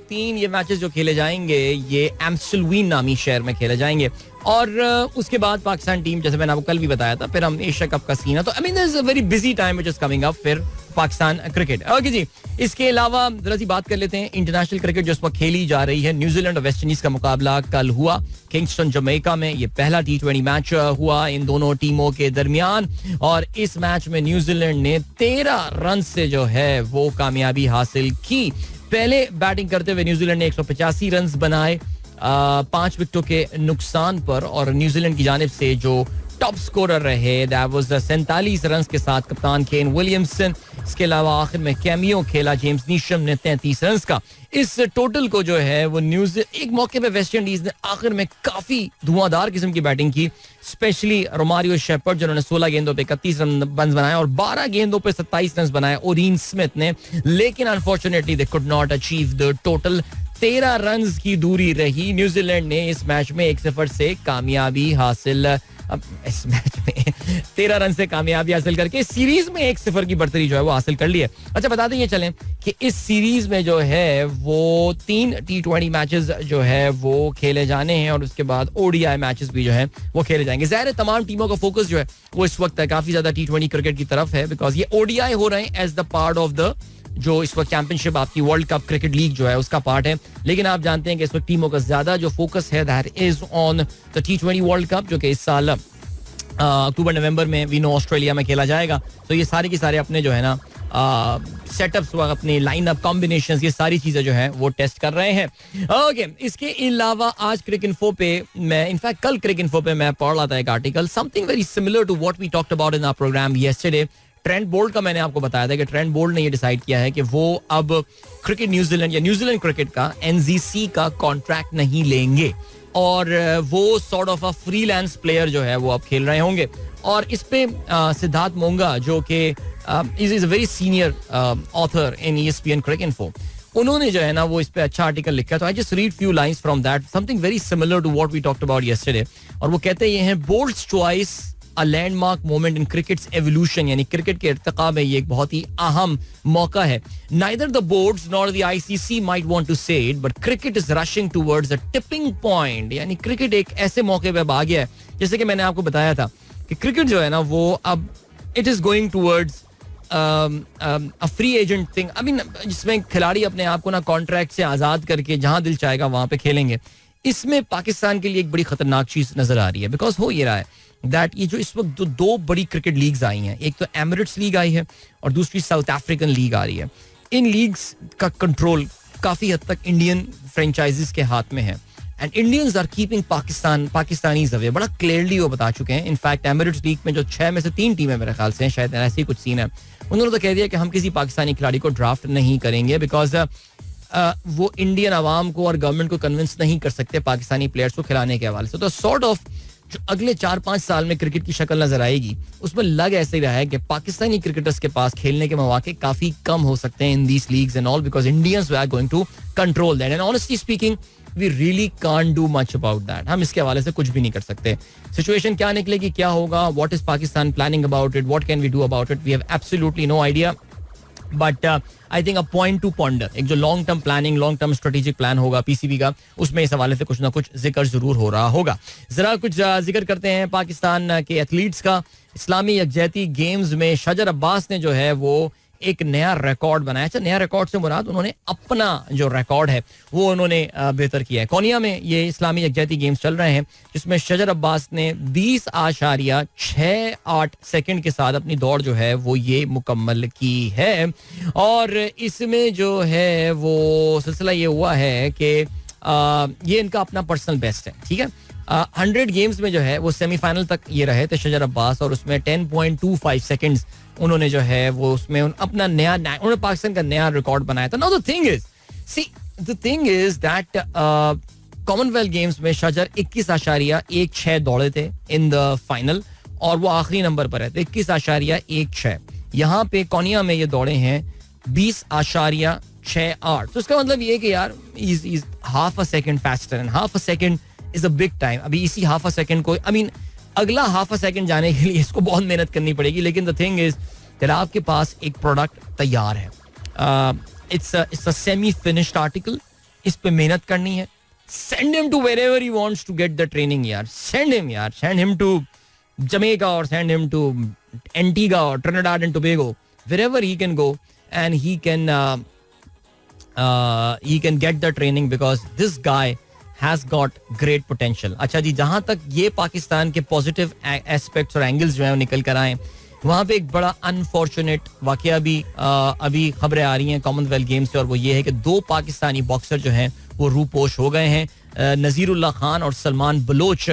3 ये मैचेस जो खेले जाएंगे ये एम्स्टलवीन नामी शहर में खेले जाएंगे. और उसके बाद पाकिस्तान टीम, जैसे मैंने आपको कल भी बताया था, फिर हम एशिया कप का सीन है, तो I mean there is a very busy time which is coming up फिर पाकिस्तान क्रिकेट. ओके जी, इसके अलावा जरा सी बात कर लेते हैं इंटरनेशनल क्रिकेट जो इस वक्त खेली जा रही है. न्यूजीलैंड और वेस्ट इंडीज का मुकाबला कल हुआ किंगस्टन जमैका में. ये पहला T20 मैच हुआ इन दोनों टीमों के दरमियान और इस मैच में न्यूजीलैंड ने 13 रन से जो है वो कामयाबी हासिल की. पहले बैटिंग करते हुए न्यूजीलैंड ने 185 रन बनाए 5 विकेटों के नुकसान पर, और न्यूजीलैंड की जानिब से जो टॉप स्कोरर रहे दैट वाज 47 रन के साथ कप्तान केन विलियमसन. इसके अलावा आखिर में कैमियो खेला जेम्स नीशम ने 33 रन का. इस टोटल को जो है वो एक मौके पे वेस्ट इंडीज ने आखिर में काफी धुआंधार किस्म की बैटिंग की, स्पेशली रोमारियो शेपर्ड जिन्होंने 16 गेंदों पे 31 रन बनाए और 12 गेंदों पे 27 रन बनाए ओरीन स्मिथ ने. लेकिन unfortunately they could not achieve the total. 13 run की दूरी रही. न्यूजीलैंड ने इस मैच में 1-0 से कामयाबी हासिल, अब इस मैच में 13 रन से कामयाबी हासिल करके सीरीज में 1-0 की बढ़तरी जो है वो हासिल कर ली है. अच्छा, बता दें ये चलें कि इस सीरीज में जो है वो 3 T20 मैचेस जो है वो खेले जाने हैं और उसके बाद ODI मैचेस भी जो है वो खेले जाएंगे. ज़ाहिर है तमाम टीमों का फोकस जो है वो इस वक्त काफी ज्यादा T20 क्रिकेट की तरफ है, बिकॉज ये ODI हो रहे हैं as the part of the जो इस वक्त चैंपियनशिप आपकी वर्ल्ड कप क्रिकेट लीग जो है उसका पार्ट है. लेकिन आप जानते हैं कि इस वक्त टीमों का ज्यादा जो फोकस है that is on the T20 world cup, जो कि इस साल अक्टूबर नवंबर में वी नो ऑस्ट्रेलिया में खेला जाएगा. तो ये सारे के सारे अपने जो है ना सेटअप्स, अपनी लाइनअप कॉम्बिनेशंस, ये सारी चीजें जो है वो टेस्ट कर रहे हैं. ओके, इसके अलावा आज क्रिकइन्फो पे मैं, इनफैक्ट कल क्रिकइन्फो पे मैं पढ़ रहा था एक article, something very similar to what we talked about in our programme yesterday. Trent Boult का मैंने आपको बताया था कि ट्रेंट बोल्ट ने ये डिसाइड किया है कि वो अब क्रिकेट न्यूजीलैंड या न्यूजीलैंड क्रिकेट का NZC का कॉन्ट्रैक्ट नहीं लेंगे और वो sort of a freelance player जो है वो अब खेल रहे होंगे. और इस पे सिद्धार्थ मोंगा जो कि is a very senior author in ESPN Cricinfo, उन्होंने जो है ना वो इस पे अच्छा आर्टिकल लिखा. तो I just read few lines from that, something very similar to what we talked about yesterday. और वो कहते ये हैं, Boult's choice a landmark moment in cricket's evolution, यानी क्रिकेट के इर्तिका में ये एक बहुत ही अहम मौका है. Neither the boards nor the ICC might want to say it, but cricket is rushing towards a tipping point. यानी क्रिकेट एक ऐसे मौके पे अब आ गया है, जैसे कि मैंने आपको बताया था कि क्रिकेट जो है ना वो अब it is going towards a free agent thing. I mean जिसमें खिलाड़ी अपने आप को ना कॉन्ट्रैक्ट से आजाद करके जहां दिल चाहेगा वहां पे खेलेंगे. इसमें पाकिस्तान के लिए एक बड़ी खतरनाक चीज नजर आ रही है, बिकॉज हो ये रहा है दैट ये जो इस वक्त दो बड़ी क्रिकेट लीग्स आई हैं, एक तो एमिरेट्स लीग आई है और दूसरी साउथ अफ्रीकन लीग आ रही है. इन लीग्स का कंट्रोल काफी हद तक इंडियन फ्रेंचाइजीज के हाथ में है and Indians are keeping Pakistanis away. बड़ा क्लियरली वो बता चुके हैं. इनफैक्ट एमिरेट्स लीग में जो 6 में से 3 टीमें मेरे ख्याल से हैं, शायद ऐसे ही कुछ सीन है, उन्होंने तो कह दिया कि हम किसी पाकिस्तानी खिलाड़ी को ड्राफ्ट नहीं करेंगे, बिकॉज वो इंडियन आवाम को और गवर्नमेंट को कन्विंस नहीं कर सकते पाकिस्तानी प्लेयर्स को खिलाने के हवाले से. तो सॉर्ट ऑफ जो अगले 4-5 साल में क्रिकेट की शक्ल नजर आएगी उसमें लग ऐसे ही रहा है कि पाकिस्तानी क्रिकेटर्स के पास खेलने के मौके काफी कम हो सकते हैं in these leagues and all, because Indians we are going to control that. And honestly speaking we really can't do much about that. हम इसके हवाले से कुछ भी नहीं कर सकते. सिचुएशन क्या निकलेगी, क्या होगा, what is Pakistan planning about it, what can we do about it, we have absolutely no idea. But I think a point to ponder, एक जो long term planning, long term strategic plan होगा PCB का, उसमें इस हवाले से कुछ ना कुछ जिक्र जरूर हो रहा होगा. जरा कुछ जिक्र करते हैं पाकिस्तान के एथलीट्स का. इस्लामी यकजहती गेम्स में शजर अब्बास ने जो है वो एक नया रिकॉर्ड बनाया. अच्छा, नया रिकॉर्ड से मुराद उन्होंने अपना जो रिकॉर्ड है वो उन्होंने बेहतर किया है. कोनिया में ये इस्लामी यकजहती गेम्स चल रहे हैं, जिसमें शजर अब्बास ने 20.68 सेकंड के साथ अपनी दौड़ जो है वो ये मुकम्मल की है. और इसमें जो है वो सिलसिला ये हुआ है कि ये इनका अपना पर्सनल बेस्ट है. ठीक है, 100 गेम्स में जो है वो सेमीफाइनल तक ये रहे थे शजर अब्बास, और उसमें 10.25 सेकंड्स उन्होंने जो है वो उसमें अपना उन्होंने पाकिस्तान का नया रिकॉर्ड बनाया था. Now the thing is that Commonwealth games में शजर 21.16 दौड़े थे इन द फाइनल, और वो आखिरी नंबर पर है 21.16. यहाँ पे कोनिया में ये दौड़े हैं 20.68. तो इसका मतलब ये कि यार is half a second faster, and half a second is a big time. अभी इसी हाफ अ सेकंड को, आई मीन अगला हाफ अ सेकंड जाने के लिए इसको बहुत मेहनत करनी पड़ेगी. लेकिन द थिंग इज कि आपके पास एक प्रोडक्ट तैयार है. It's a semi finished article. इस पे मेहनत करनी है. Send him to wherever he wants to get the training. यार सेंड हिम टू जमैका और सेंड हिम टू एंटीगा और Trinidad and Tobago, wherever he can go and he can get the training, because this guy has got great potential. अच्छा जी, जहां तक ये पाकिस्तान के पॉजिटिव एस्पेक्ट्स और एंगल्स जो है निकल कर आए, वहां पे एक बड़ा अनफॉर्चुनेट वाकया भी अभी खबरें आ रही हैं कॉमनवेल्थ गेम्स से, और वो ये है कि 2 पाकिस्तानी बॉक्सर जो हैं वो रूपोश हो गए हैं. नज़ीरुल्लाह खान और सलमान बलोच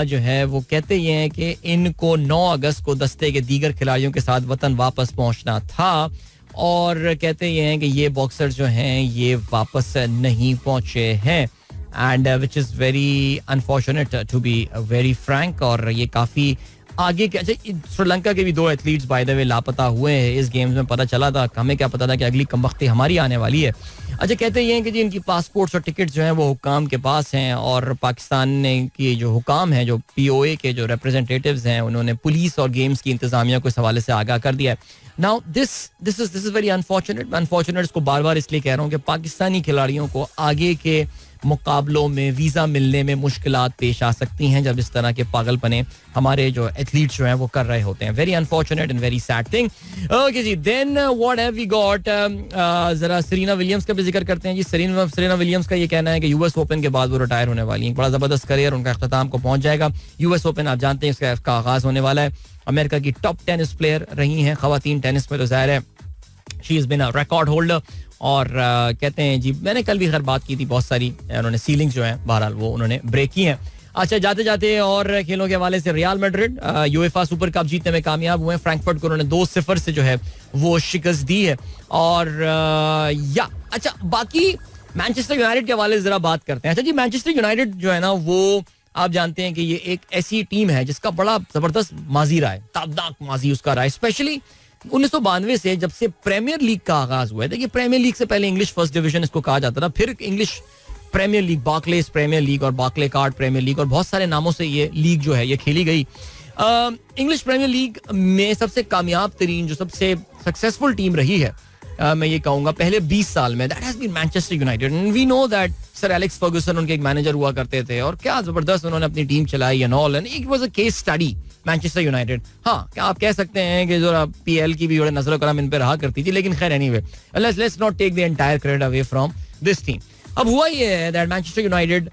जो है वो कहते ये हैं कि इनको 9 अगस्त को दस्ते के दीगर खिलाड़ियों के साथ वतन वापस पहुंचना था और कहते ये हैं कि ये बॉक्सर जो हैं ये वापस नहीं पहुंचे हैं and which is very unfortunate to be very frank और ये काफ़ी आगे के अच्छा श्रीलंका के भी 2 एथलीट्स बाय द वे लापता हुए हैं इस गेम्स में पता चला था हमें क्या पता था कि अगली कमबख्ती हमारी आने वाली है अच्छा कहते ये हैं कि जी इनकी पासपोर्ट्स और टिकट्स जो हैं वो हुकाम के पास हैं और पाकिस्तान ने की जो हुकाम है जो POA के जो रिप्रेजेंटेटिव्स हैं उन्होंने पुलिस और गेम्स की इंतजामिया को इस हवाले से आगाह कर दिया है now this is very unfortunate इसको बार बार इसलिए कह रहा हूँ कि पाकिस्तानी खिलाड़ियों को आगे के मुकाबलों में वीज़ा मिलने में मुश्किलात पेश आ सकती हैं जब इस तरह के पागलपने हमारे जो एथलीट्स जो हैं वो कर रहे होते हैं very unfortunate and very sad thing okay जी then what have we got जरा सेरेना विलियम्स का भी जिक्र करते हैं जी सेरेना विलियम्स का ये कहना है कि US ओपन के बाद वो रिटायर होने वाली हैं बड़ा ज़बरदस्त करियर उनका अख्ताम को पहुंच जाएगा US ओपन आप जानते हैं इसका आगाज़ होने वाला है अमेरिका की टॉप टेनिस प्लेयर रही हैं खवातीन टेनिस में तो ज़ाहिर है she is been a record holder और कहते हैं जी मैंने कल भी खैर बात की थी बहुत सारी उन्होंने सीलिंग्स जो हैं बहरहाल वो उन्होंने ब्रेक की हैं अच्छा जाते जाते और खेलों के हवाले से real Madrid UEFA super cup जीतने में कामयाब हुए हैं फ्रैंकफर्ट को उन्होंने 2-0 से जो है वो शिकस्त दी है और या अच्छा बाकी मैनचेस्टर यूनाइटेड के हवाले से जरा बात करते हैं अच्छा जी मैनचेस्टर यूनाइटेड जो है ना वो आप जानते हैं कि ये एक ऐसी टीम है जिसका बड़ा जबरदस्त माजी रहा है ताबनाक माजी उसका रहा है स्पेशली 1992 से जब से प्रीमियर लीग का आगाज हुआ है देखिए प्रीमियर लीग से पहले इंग्लिश फर्स्ट डिवीजन इसको कहा जाता था फिर English Premier League Barclays Premier League और बार्कले कार्ड प्रीमियर लीग और बहुत सारे नामों से ये लीग जो है ये खेली गई इंग्लिश प्रीमियर लीग में सबसे कामयाब तरीन जो सबसे सक्सेसफुल टीम रही है मैं ये कहूंगा पहले 20 साल में that has been Manchester United and we know that sir Alex Ferguson उनके एक मैनेजर हुआ करते थे और क्या जबरदस्त उन्होंने अपनी टीम चलाई and all and it was a case study Manchester United हाँ क्या आप कह सकते हैं कि जो PL की भी नजर करम इन पे रहा करती थी लेकिन खैर anyway let's not take the entire credit away from this team अब हुआ ये है दैट मैनचेस्टर यूनाइटेड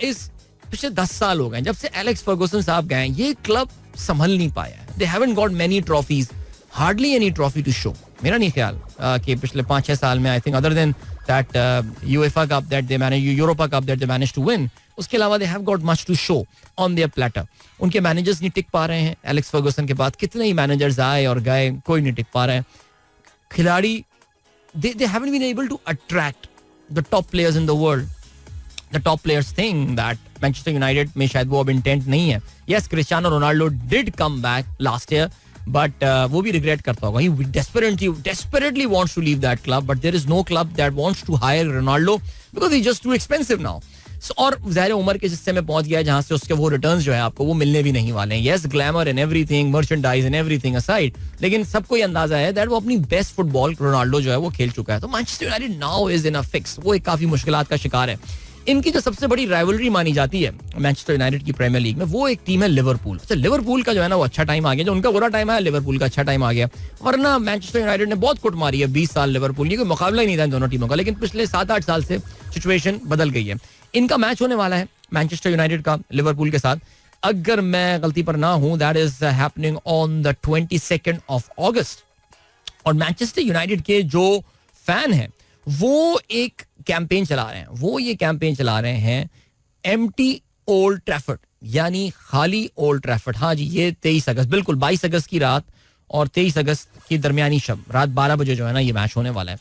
इस पिछले 10 साल हो गए जब से एलेक्स फर्गुसन साहब गए ये क्लब संभल नहीं पाया है they haven't got many trophies hardly any trophy to show मेरा नहीं ख्याल कि पिछले 5-6 साल में I think other than that UEFA cup that they manage Europa cup that they manage to win उसके अलावा they have got much to show on their platter उनके मैनेजर्स नहीं टिक पा रहे हैं एलेक्स फर्गुसन के बाद कितने ही मैनेजर्स आए और गए कोई नहीं टिक पा रहे हैं खिलाड़ी they haven't been able to attract the top players in the world the top players think that Manchester United में शायद वो अब इंटेंट नहीं है yes Cristiano Ronaldo did come back last year but वो भी रिग्रेट करता होगा ही desperately wants to leave that club but there is no club that wants to hire Ronaldo because he's just too expensive now और ज़ाहिर उम्र के हिस्से में पहुंच गया है जहां से उसके वो रिटर्न्स जो है आपको वो मिलने भी नहीं वाले हैं yes glamour and everything merchandise and everything aside लेकिन सबको ये अंदाजा है दैट वो अपनी बेस्ट फुटबॉल रोनाल्डो जो है वो खेल चुका है तो Manchester United now is in a fix वो एक काफी मुश्किलात का शिकार है इनकी जो सबसे बड़ी राइवलरी मानी जाती है मैनचेस्टर यूनाइटेड की प्रीमियर लीग में वो एक टीम है लिवरपूल अच्छा लिवरपूल का जो है ना वो अच्छा टाइम आ गया जो उनका बुरा टाइम है लिवरपूल का अच्छा टाइम आ गया वरना मैनचेस्टर यूनाइटेड ने बहुत कुट मारी है 20 साल लिवरपूल की कोई मुकाबला ही नहीं था इन दोनों टीमों का लेकिन पिछले 7-8 साल से सिचुएशन बदल गई है इनका मैच होने वाला है मैनचेस्टर यूनाइटेड का लिवरपूल के साथ अगर मैं गलती पर ना हूं that is happening on the 22 of अगस्त और मैनचेस्टर यूनाइटेड के जो फैन हैं वो एक कैंपेन चला रहे हैं वो ये कैंपेन चला रहे हैं एम्प्टी ओल्ड ट्रैफर्ड यानी खाली ओल्ड ट्रैफर्ड हाँ जी ये 23 अगस्त बिल्कुल 22 अगस्त की रात और 23 अगस्त की दरमियानी शब रात 12 बजे जो है ना ये मैच होने वाला है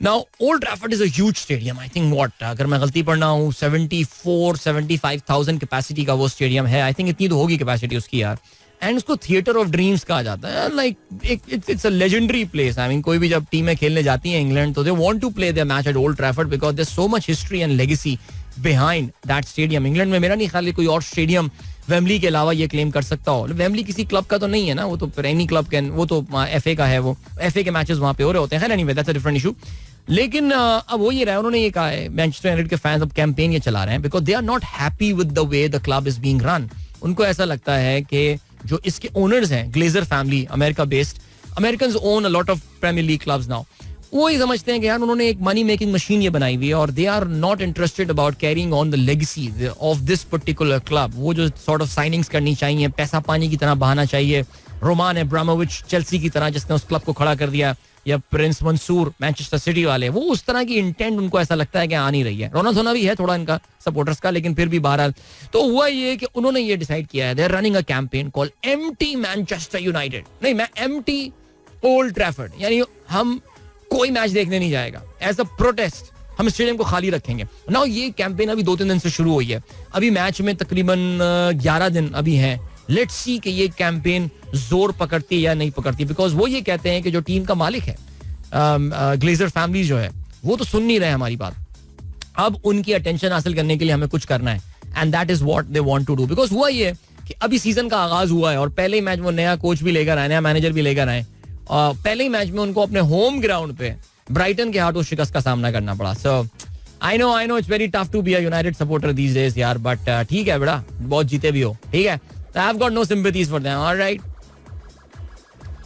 now old Trafford is a huge stadium I think what अगर मैं गलती पर ना हूं 74-75,000 कैपेसिटी का वो स्टेडियम है आई थिंक इतनी तो होगी कैपेसिटी उसकी यार एंड उसको थिएटर ऑफ ड्रीम्स कहा जाता है like it's a legendary place I mean कोई भी जब टीमें खेलने जाती हैं इंग्लैंड तो they want to play their match at Old Trafford because there so much history and legacy behind that stadium England में मेरा नहीं ख्याल कोई और स्टेडियम वेम्बली के अलावा ये क्लेम कर सकता हो वेम्बली किसी क्लब का तो नहीं है ना वो तो एनी क्लब के वो तो FA का है वो FA के मैचेस वहां पे हो रहे होते हैं खैर anyway that's a different issue लेकिन अब वो ये रहा उन्होंने ये कहा है मैनचेस्टर यूनाइटेड के फैंस अब कैंपेन ये चला रहे हैं because they are not happy with the way the club is being run उनको ऐसा लगता है कि जो इसके ओनर्स हैं Glazer family America based Americans own a lot of Premier League clubs now वो ही समझते हैं कि यार उन्होंने एक मनी मेकिंग मशीन ये बनाई हुई है और they are not interested about carrying on the legacy of this particular club वो जो सॉर्ट ऑफ साइनिंग्स करनी चाहिए पैसा पानी की तरह बहाना चाहिए रोमान अब्रामोविच चेल्सी की तरह जिसने उस क्लब को खड़ा कर दिया, या प्रिंस मंसूर मैनचेस्टर सिटी वाले, वो उस तरह की इंटेंट उनको ऐसा लगता है कि आ नहीं रही है. रोना धोना भी है थोड़ा इनका सपोर्टर्स का, लेकिन फिर भी बहरहाल तो हुआ ये कि उन्होंने ये डिसाइड किया है, they are running a campaign called empty Manchester United. नहीं, मैं एम्प्टी ओल्ड ट्रैफर्ड, यानी हम कोई मैच देखने नहीं जाएगा. एज अ प्रोटेस्ट हम स्टेडियम को खाली रखेंगे. नाउ ये कैंपेन अभी 2-3 दिन से शुरू हुई है. अभी मैच में तकरीबन 11 दिन अभी हैं. लेट्स सी कि ये कैंपेन जोर पकड़ती है या नहीं पकड़ती, बिकॉज वो ये कहते हैं कि जो टीम का मालिक है, ग्लेजर फैमिली जो है, वो तो सुन नहीं रहे हमारी बात. अब उनकी अटेंशन हासिल करने के लिए हमें कुछ करना है, and that is what they want to do. Because हुआ ये कि अभी सीजन का आगाज हुआ है और पहले ही मैच वो नया कोच भी लेकर आए, नया मैनेजर भी लेकर आए. पहले ही मैच में उनको अपने होम ग्राउंड पे ब्राइटन के हाथों शिकस्त का सामना करना पड़ा. So I know it's very tough to be a United supporter these days यार, बट ठीक है बेटा, बहुत जीते भी हो, ठीक है. I have got no sympathies for them, alright.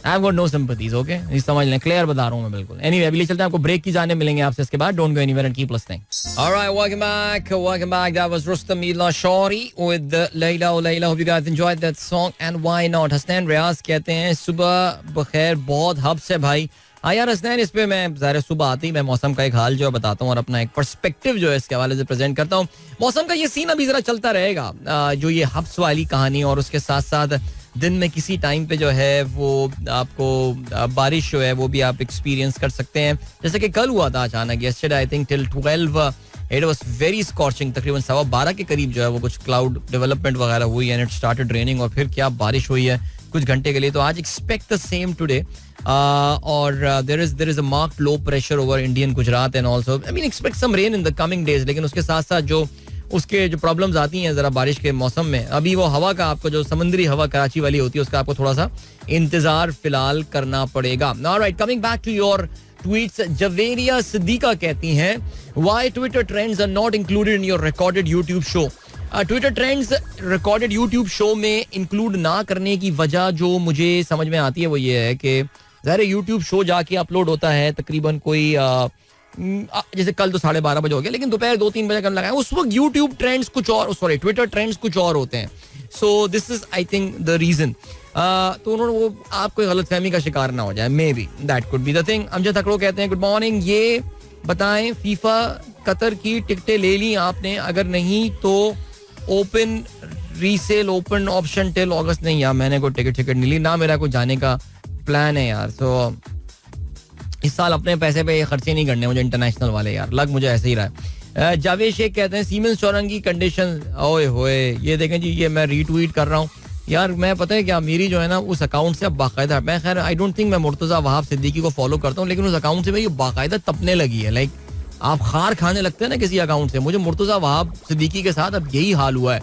I have got no sympathies, okay, ये समझ लें, क्लियर बता रहा हूं मैं बिल्कुल. एनीवे, अभी चलते हैं, आपको ब्रेक की जाने मिलेंगे आपसे इसके बाद. Don't go anywhere and keep listening. Alright, welcome back. That was Rustam Lashauri with Laila. Laila, hope you guys enjoyed that song and why not. Hasnain Riaz कहते हैं सुबह बखैर, बहुत हब से भाई. हाँ यार हसनैन, इस पे मैं ज़ाहिर सुबह आती ही मैं मौसम का एक हाल जो है बताता हूँ और अपना एक पर्सपेक्टिव जो है इसके हवाले से प्रेजेंट करता हूँ. मौसम का ये सीन अभी जरा चलता रहेगा, जो ये हब्स वाली कहानी, और उसके साथ साथ दिन में किसी टाइम पे जो है वो आपको बारिश जो है वो भी आप एक्सपीरियंस कर सकते हैं. जैसे कि कल हुआ था अचानक, yesterday I think till 12 it was very scorching. तकरीबन 12:15 के करीब जो है वो कुछ क्लाउड डेवलपमेंट वगैरह हुई एंड इट स्टार्टेड रेनिंग, और फिर क्या बारिश हुई है कुछ घंटे के लिए. तो आज एक्सपेक्ट द सेम टुडे. और there is a marked low pressure over Indian Gujarat and also I mean expect some rain in the coming days. लेकिन उसके साथ साथ जो उसके जो प्रॉब्लम्स आती हैं जरा बारिश के मौसम में, अभी वो हवा का आपको जो समुद्री हवा कराची वाली होती है उसका आपको थोड़ा सा इंतजार फिलहाल करना पड़ेगा. Alright, coming back to your tweets. Javeria Siddiqa कहती हैं, why Twitter trends are not included in your recorded YouTube show. Twitter trends recorded YouTube show में इंक्लूड ना करने की वजह जो मुझे समझ में आती है वो ये है कि ज़ाहिर यूट्यूब शो जाके अपलोड होता है तकरीबन कोई जैसे कल तो 12:30 बजे हो गया, लेकिन दोपहर 2-3 बजे करने लगा, उस वक्त यूट्यूब ट्रेंड्स कुछ और, सॉरी ट्विटर ट्रेंड्स कुछ और होते हैं. So this is I think the reason. तो उन्होंने वो आपको गलतफहमी का शिकार ना हो जाए, may be that could be the thing. Amjad Akro कहते हैं, गुड मॉर्निंग, ये बताएं फीफा कतर की टिकटें ले ली आपने, अगर नहीं तो open resale open option till August. नहीं यार, मैंने कोई टिकट नहीं ली ना, मेरा कोई जाने का प्लान है यार. सो इस साल अपने पैसे पे ये खर्चे नहीं करने मुझे इंटरनेशनल वाले यार, लग मुझे ऐसे ही रहा है. जावेद शेख कहते हैं, सीमेंस चौरंगी कंडीशन, ओए होए, ये देखें जी, ये मैं रीट्वीट कर रहा हूँ यार. मैं पता है क्या, मेरी जो है ना उस अकाउंट से अब बाकायदा, मैं खैर आई डोंट थिंक मैं मुर्तज़ा वहाब सिद्दीकी को फॉलो करता हूँ, लेकिन उस अकाउंट से मेरी बाकायदा तपने लगी है. लाइक आप खार खाने लगते हैं ना किसी अकाउंट से, मुझे मुर्तज़ा वहाब सिद्दीकी के साथ अब यही हाल हुआ है.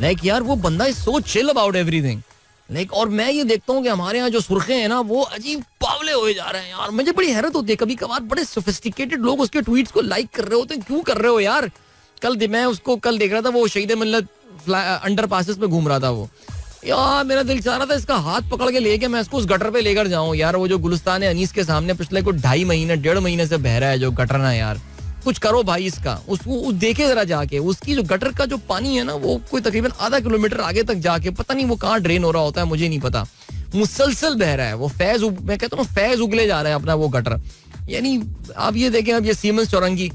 लाइक यार वो बंदा is so chill about everything. Like और मैं ये देखता हूँ कि हमारे यहाँ जो सुर्खे हैं ना वो अजीब पावले हुए जा रहे हैं यार. मुझे बड़ी हैरत होती है कभी कभार, बड़े सोफिस्टिकेटेड लोग उसके ट्वीट्स को लाइक कर रहे होते हैं. क्यों कर रहे हो यार? मैं उसको कल देख रहा था, वो शहीद मिल्लत अंडर पासेस पे घूम रहा था वो यार. मेरा दिल चाह रहा था इसका हाथ पकड़ के लेके मैं इसको उस गटर पे लेकर जाऊं यार. वो जो गुलिस्तान अनीस के सामने पिछले को 2.5 महीने 1.5 महीने से बह रहा है जो गटर ना यार, कुछ करो भाई इसका. उसको देखे जरा जाके, उसकी जो गटर का जो पानी है ना वो कोई तकरीबन आधा किलोमीटर आगे तक जाके पता नहीं वो कहाँ ड्रेन हो रहा होता है, मुझे नहीं पता, मुसलसल बह रहा है वो. मैं कहता हूँ फैज उगले जा रहा है अपना वो गटर. यानी आप ये देखें, अब ये सीमेंस चौरंगी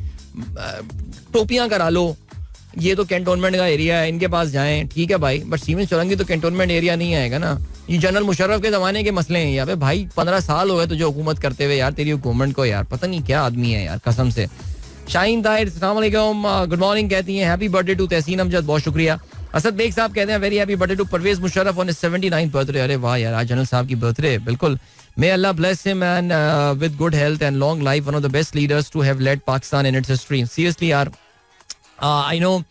टोपियां करा लो, ये तो कैंटोनमेंट का एरिया है, इनके पास जाएं, ठीक है भाई, बट सीमेंस चौरंगी तो कैंटोनमेंट एरिया नहीं आएगा ना. ये जनरल मुशर्रफ के जमाने के मसले हैं यहाँ पे भाई. 15 साल हो गए तुझे हुकूमत करते हुए यार, तेरी हुकूमत को यार, पता नहीं क्या आदमी है यार कसम से. शाहीन ताहिर अस्सलाम वालेकुम, गुड मॉर्निंग कहती हैं, happy birthday to Tahseen Amjad, बहुत शुक्रिया. असद बेग साहब कहते हैं, very happy birthday to Pervez Musharraf on his 79th birthday. अरे वाह यार, आज जनरल साहब की बर्थडे. बिल्कुल, may Allah bless him and with good health and long life, one of the best leaders to have led Pakistan in its history. Seriously यार, आई नो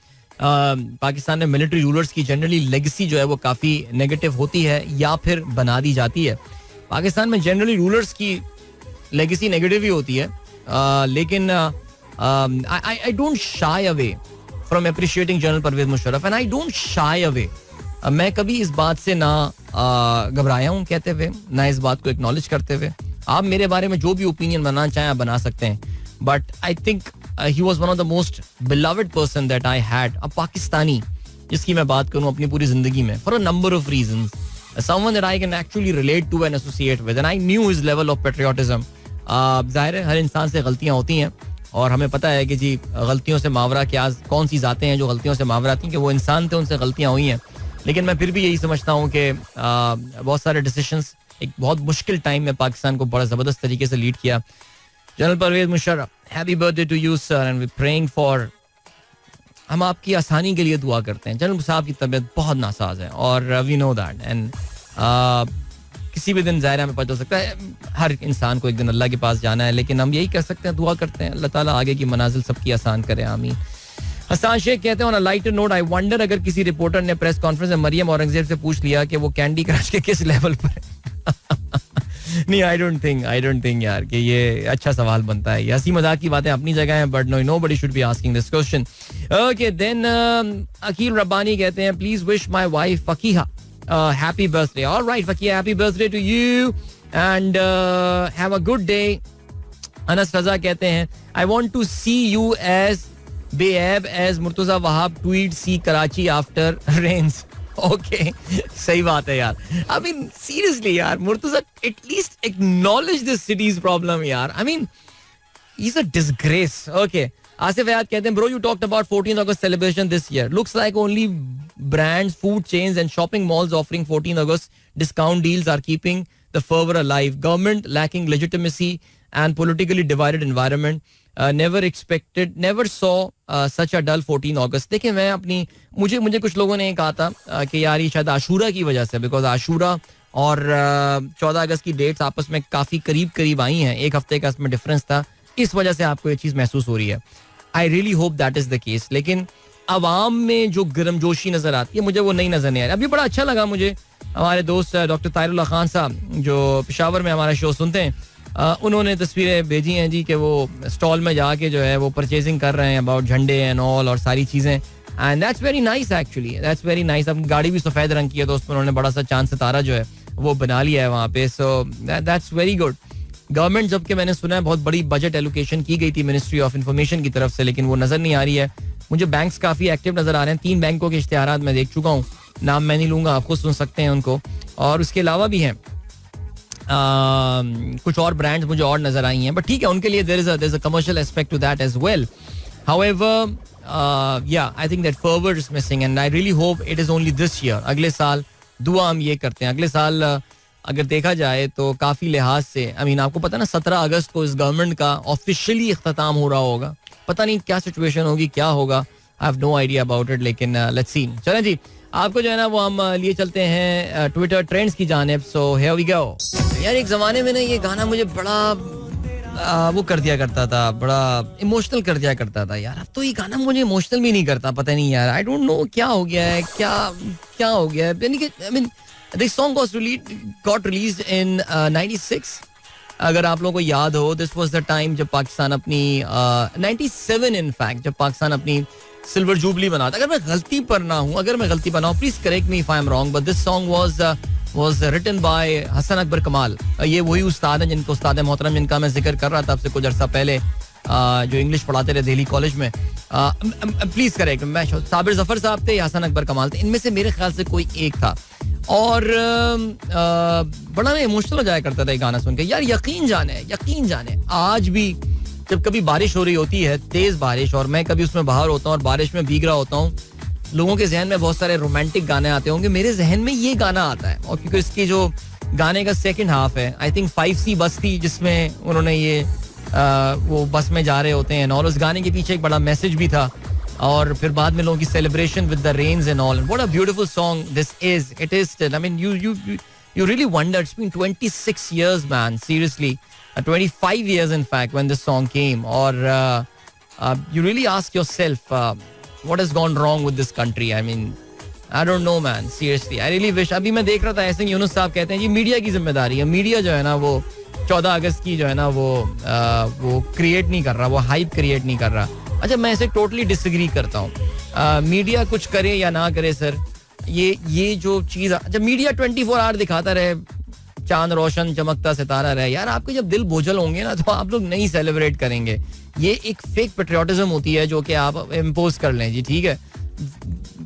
पाकिस्तान में मिलिट्री रूलर्स की जनरली लेगेसी जो है वो काफ़ी नेगेटिव होती है या फिर बना दी जाती है. पाकिस्तान में जनरली रूलर्स की लेगेसी नेगेटिव ही होती है, लेकिन I don't shy away from appreciating General Pervez Musharraf and I don't shy away. मैं कभी इस बात से ना घबराया हूँ कहते हुए, ना इस बात को एक्नॉलेज करते हुए. आप मेरे बारे में जो भी ओपिनियन बनाना चाहें आप बना सकते हैं, but I think he was one of the most beloved person that I had. A Pakistani जिसकी मैं बात करूँ अपनी पूरी जिंदगी में, for a number of reasons. someone that I can actually relate to and associate with, and I knew his level of patriotism. जाहिर है हर इंसान से गलतियां होती हैं और हमें पता है कि जी गलतियों से मावरा क्या, कौन सी जातें हैं जो गलतियों से मावरा थी कि वो इंसान थे, उनसे गलतियां हुई हैं. लेकिन मैं फिर भी यही समझता हूँ कि बहुत सारे डिसीजंस एक बहुत मुश्किल टाइम में पाकिस्तान को बड़ा ज़बरदस्त तरीके से लीड किया. General Parvez Musharraf, happy birthday to you sir and we praying for, हम आपकी आसानी के लिए दुआ करते हैं. जनरल साहब की तबीयत बहुत नासाज है और वी नो दैट एंड किसी भी दिन ज़ाहिर हमें पता चल सकता है, हर इंसान को एक दिन अल्लाह के पास जाना है, लेकिन हम यही कर सकते हैं, दुआ करते हैं अल्लाह ताला आगे की मनाजिल सबकी आसान करे, आमीन. हसान शेख कहते हैं on a lighter note, I wonder अगर किसी रिपोर्टर ने प्रेस कॉन्फ्रेंस में मरियम औरंगजेब से पूछ लिया कि वो कैंडी क्रश के किस लेवल पर है. नहीं, आई डोंट थिंक यार कि ये अच्छा सवाल बनता है. ये हंसी मजाक की बातें अपनी जगह हैं, but nobody should be asking this question. Okay then Aqeel Rabbani कहते हैं please wish my wife Faqiha happy birthday. Alright Faqiha, happy birthday to you and have a good day. Anas Raza कहते हैं I want to see you as बेहब as Murtaza Wahab tweet see Karachi after rains. Okay, सही बात है यार. आई मीन सीरियसली यार, Murtaza at least acknowledge this city's problem यार. I mean he is a disgrace. Okay, Asif Hayat कहते हैं bro you talked about 14th August celebration this year. Looks like only brands, food chains and shopping malls offering 14th August discount deals are keeping the fervor alive. Government lacking legitimacy and politically divided environment. Never saw such a dull 14 August. देखिए मैं अपनी मुझे कुछ लोगों ने कहा था कि यार ये शायद आशूरा की वजह से, बिकॉज आशूरा और 14 अगस्त की डेट्स आपस में काफ़ी करीब आई हैं, एक हफ्ते का इसमें डिफरेंस था, इस वजह से आपको ये चीज़ महसूस हो रही है. आई really hope that is the case. लेकिन अवाम में जो गर्मजोशी नज़र आती है मुझे वो नहीं नज़र नहीं आ रही. अभी बड़ा अच्छा लगा मुझे, हमारे दोस्त डॉक्टर ताहिरुल्लाह खान साहब जो पेशावर में हमारा शो सुनते हैं, उन्होंने तस्वीरें भेजी हैं जी कि वो स्टॉल में जाके जो है वो परचेजिंग कर रहे हैं अबाउट झंडे एंड ऑल और सारी चीज़ें. And that's very nice actually, that's very nice. अब गाड़ी भी सफ़ेद रंग की है तो उसमें उन्होंने बड़ा सा चांद सितारा जो है वो बना लिया है वहाँ पे. So that's very good. Government जबकि मैंने सुना है बहुत बड़ी बजट एलोकेशन की गई थी मिनिस्ट्री ऑफ इंफॉर्मेशन की तरफ से, लेकिन वो नज़र नहीं आ रही है. मुझे बैंक्स काफ़ी एक्टिव नज़र आ रहे हैं. 3 बैंकों के इश्तिहारात मैं देख चुका हूँ, नाम मैं नहीं लूँगा, आप खुद सुन सकते हैं उनको. और उसके अलावा भी हैं कुछ और ब्रांड्स मुझे और नजर आई हैं, बट ठीक है, उनके लिए there is a commercial aspect to that as well. However yeah I think that forward is missing and I really hope it is only this year. अगले साल दुआ हम ये करते हैं, अगले साल अगर देखा जाए तो काफ़ी लिहाज से, आई मीन आपको पता ना 17 अगस्त को इस गवर्नमेंट का ऑफिशियली इख्तिताम हो रहा होगा. पता नहीं क्या सिचुएशन होगी, क्या होगा, I have no idea about it, लेकिन लेट्स सी. चलें जी, आपको जो है ना वो हम लिए चलते हैं ट्विटर ट्रेंड्स की जानिब. So here we go. यार एक ज़माने में ना ये गाना मुझे बड़ा वो कर दिया करता था, बड़ा इमोशनल कर दिया करता था यार. अब तो ये गाना मुझे इमोशनल भी नहीं करता, पता नहीं यार, आई डोंट नो क्या हो गया है, क्या हो गया है. यानी कि I mean this song got released in 96. अगर आप लोगों को याद हो, दिस वाज द टाइम जब पाकिस्तान अपनी 97 इनफैक्ट जब पाकिस्तान अपनी सिल्वर जुबली बनाता. अगर मैं गलती पर ना हूँ, please correct me if I am wrong, but this song was written by Hasan Akbar Kamal. ये वही उस्ताद हैं जिनको उस्ताद मोहतरम जिनका मैं जिक्र कर रहा था आपसे कुछ अर्सा पहले, जो इंग्लिश पढ़ाते रहे दिल्ली कॉलेज में. प्लीज करेक्ट, मैं साबिर जफर साहब थे या हसन अकबर कमाल थे, इनमें से मेरे ख्याल से कोई एक था. और बड़ा मैं इमोशनल हो जाया करता था ये गाना सुन के यार. यकीन जाने आज भी जब कभी बारिश हो रही होती है, तेज बारिश, और मैं कभी उसमें बाहर होता हूँ और बारिश में भीग रहा होता हूँ, लोगों के जहन में बहुत सारे रोमांटिक गाने आते होंगे, मेरे जहन में ये गाना आता है. और क्योंकि इसकी जो गाने का सेकंड हाफ है, आई थिंक 5C बस थी जिसमें उन्होंने ये वो बस में जा रहे होते हैं और उस गाने के पीछे एक बड़ा मैसेज भी था. और फिर बाद में लोगों की celebration with the rains and all. What a beautiful song this is. It is still, I mean you really wonder. It's been 26 years, man. Seriously, 25 years in fact when this song came. Or you really ask yourself, what has gone wrong with this country? I mean, I don't know, man. Seriously, I really wish. अभी मैं देख रहा था ऐसे यूनुस साहब कहते हैं जी मीडिया की जिम्मेदारी है. मीडिया जो है ना वो 14 अगस्त की जो है ना वो क्रिएट नहीं कर रहा, वो हाइप क्रिएट नहीं कर रहा. अच्छा, मैं इसे टोटली डिसएग्री करता हूँ. मीडिया कुछ करे या ना करे सर, ये जो चीज, जब मीडिया 24 आवर दिखाता रहे चांद रोशन चमकता सितारा रहे, यार आपके जब दिल बोझल होंगे ना तो आप लोग नहीं सेलिब्रेट करेंगे. ये एक फेक पेट्रियोटिज्म होती है जो कि आप इम्पोज कर लें जी. ठीक है,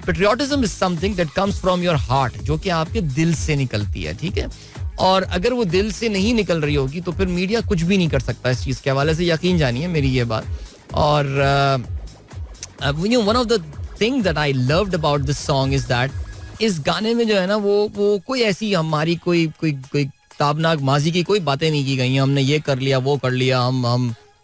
patriotism is something that comes from your heart, जो कि आपके दिल से निकलती है, ठीक है. और अगर वो दिल से नहीं निकल रही होगी तो फिर मीडिया कुछ भी नहीं कर सकता इस चीज़ के हवाले से, यकीन जानिए मेरी ये बात. और one of the thing that I loved about this song is that इस गाने में जो है ना वो कोई ऐसी हमारी कोई ताबनाक माजी की कोई बातें नहीं की गई हैं. हमने ये कर लिया, वो कर लिया,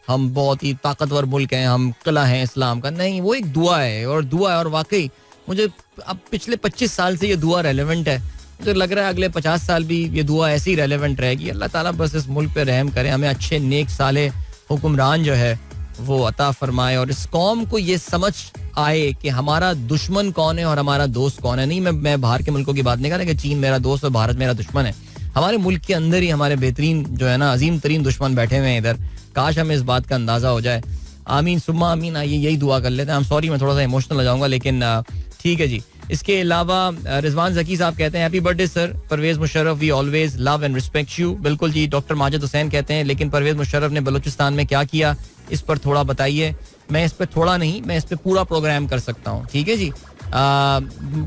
हम बहुत ही ताकतवर मुल्क हैं, हम किला हैं इस्लाम का. नहीं, वो एक दुआ है और वाकई मुझे अब पिछले 25 साल से ये दुआ रेलेवेंट है. मुझे लग रहा है अगले 50 साल भी ये दुआ ऐसी ही रेलेवेंट रहेगी. अल्लाह ताला बस इस मुल्क पे रहम करे, हमें अच्छे नेक साले हुक्मरान जो है वो अता फरमाए और इस कौम को ये समझ आए कि हमारा दुश्मन कौन है और हमारा दोस्त कौन है. नहीं, मैं बाहर के मुल्कों की बात नहीं कर रहा कि चीन मेरा दोस्त और भारत मेरा दुश्मन है. हमारे मुल्क के अंदर ही हमारे बेहतरीन जो है ना अजीम तरीन दुश्मन बैठे हुए हैं इधर. काश हमें इस बात का अंदाजा हो जाए. आमीन सुम्मा आमीन. आइए यही दुआ कर लेते हैं. सॉरी मैं थोड़ा सा इमोशनल हो जाऊंगा, लेकिन ठीक है जी. इसके अलावा रिजवान जकी साहब कहते हैं happy birthday sir Pervez Musharraf, we always love and respect you. बिल्कुल जी. डॉक्टर माजिद हुसैन कहते हैं लेकिन परवेज मुशर्रफ ने बलूचिस्तान में क्या किया, इस पर थोड़ा बताइए. मैं इस पर थोड़ा नहीं, मैं इस पर पूरा प्रोग्राम कर सकता हूँ, ठीक है जी.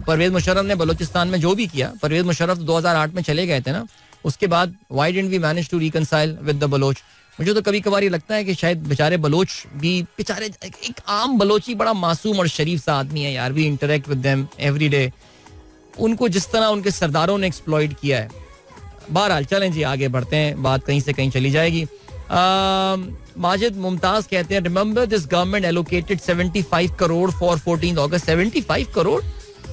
परवेज मुशर्रफ ने बलूचिस्तान में जो भी किया, परवेज मुशर्रफ 2008 में चले गए थे ना, उसके बाद why didn't we manage to reconcile with the Baloch. मुझे तो कभी कभार ये लगता है कि शायद बेचारे बलोच भी बेचारे एक आम बलोची बड़ा मासूम और शरीफ सा आदमी है यार. We interact with them every day. उनको जिस तरह उनके सरदारों ने एक्सप्लॉइट किया है. बहरहाल चलें जी आगे बढ़ते हैं, बात कहीं से कहीं चली जाएगी. माजिद मुमताज कहते हैं remember this government allocated 75 crore for 14 अगस्त. 75 करोड़?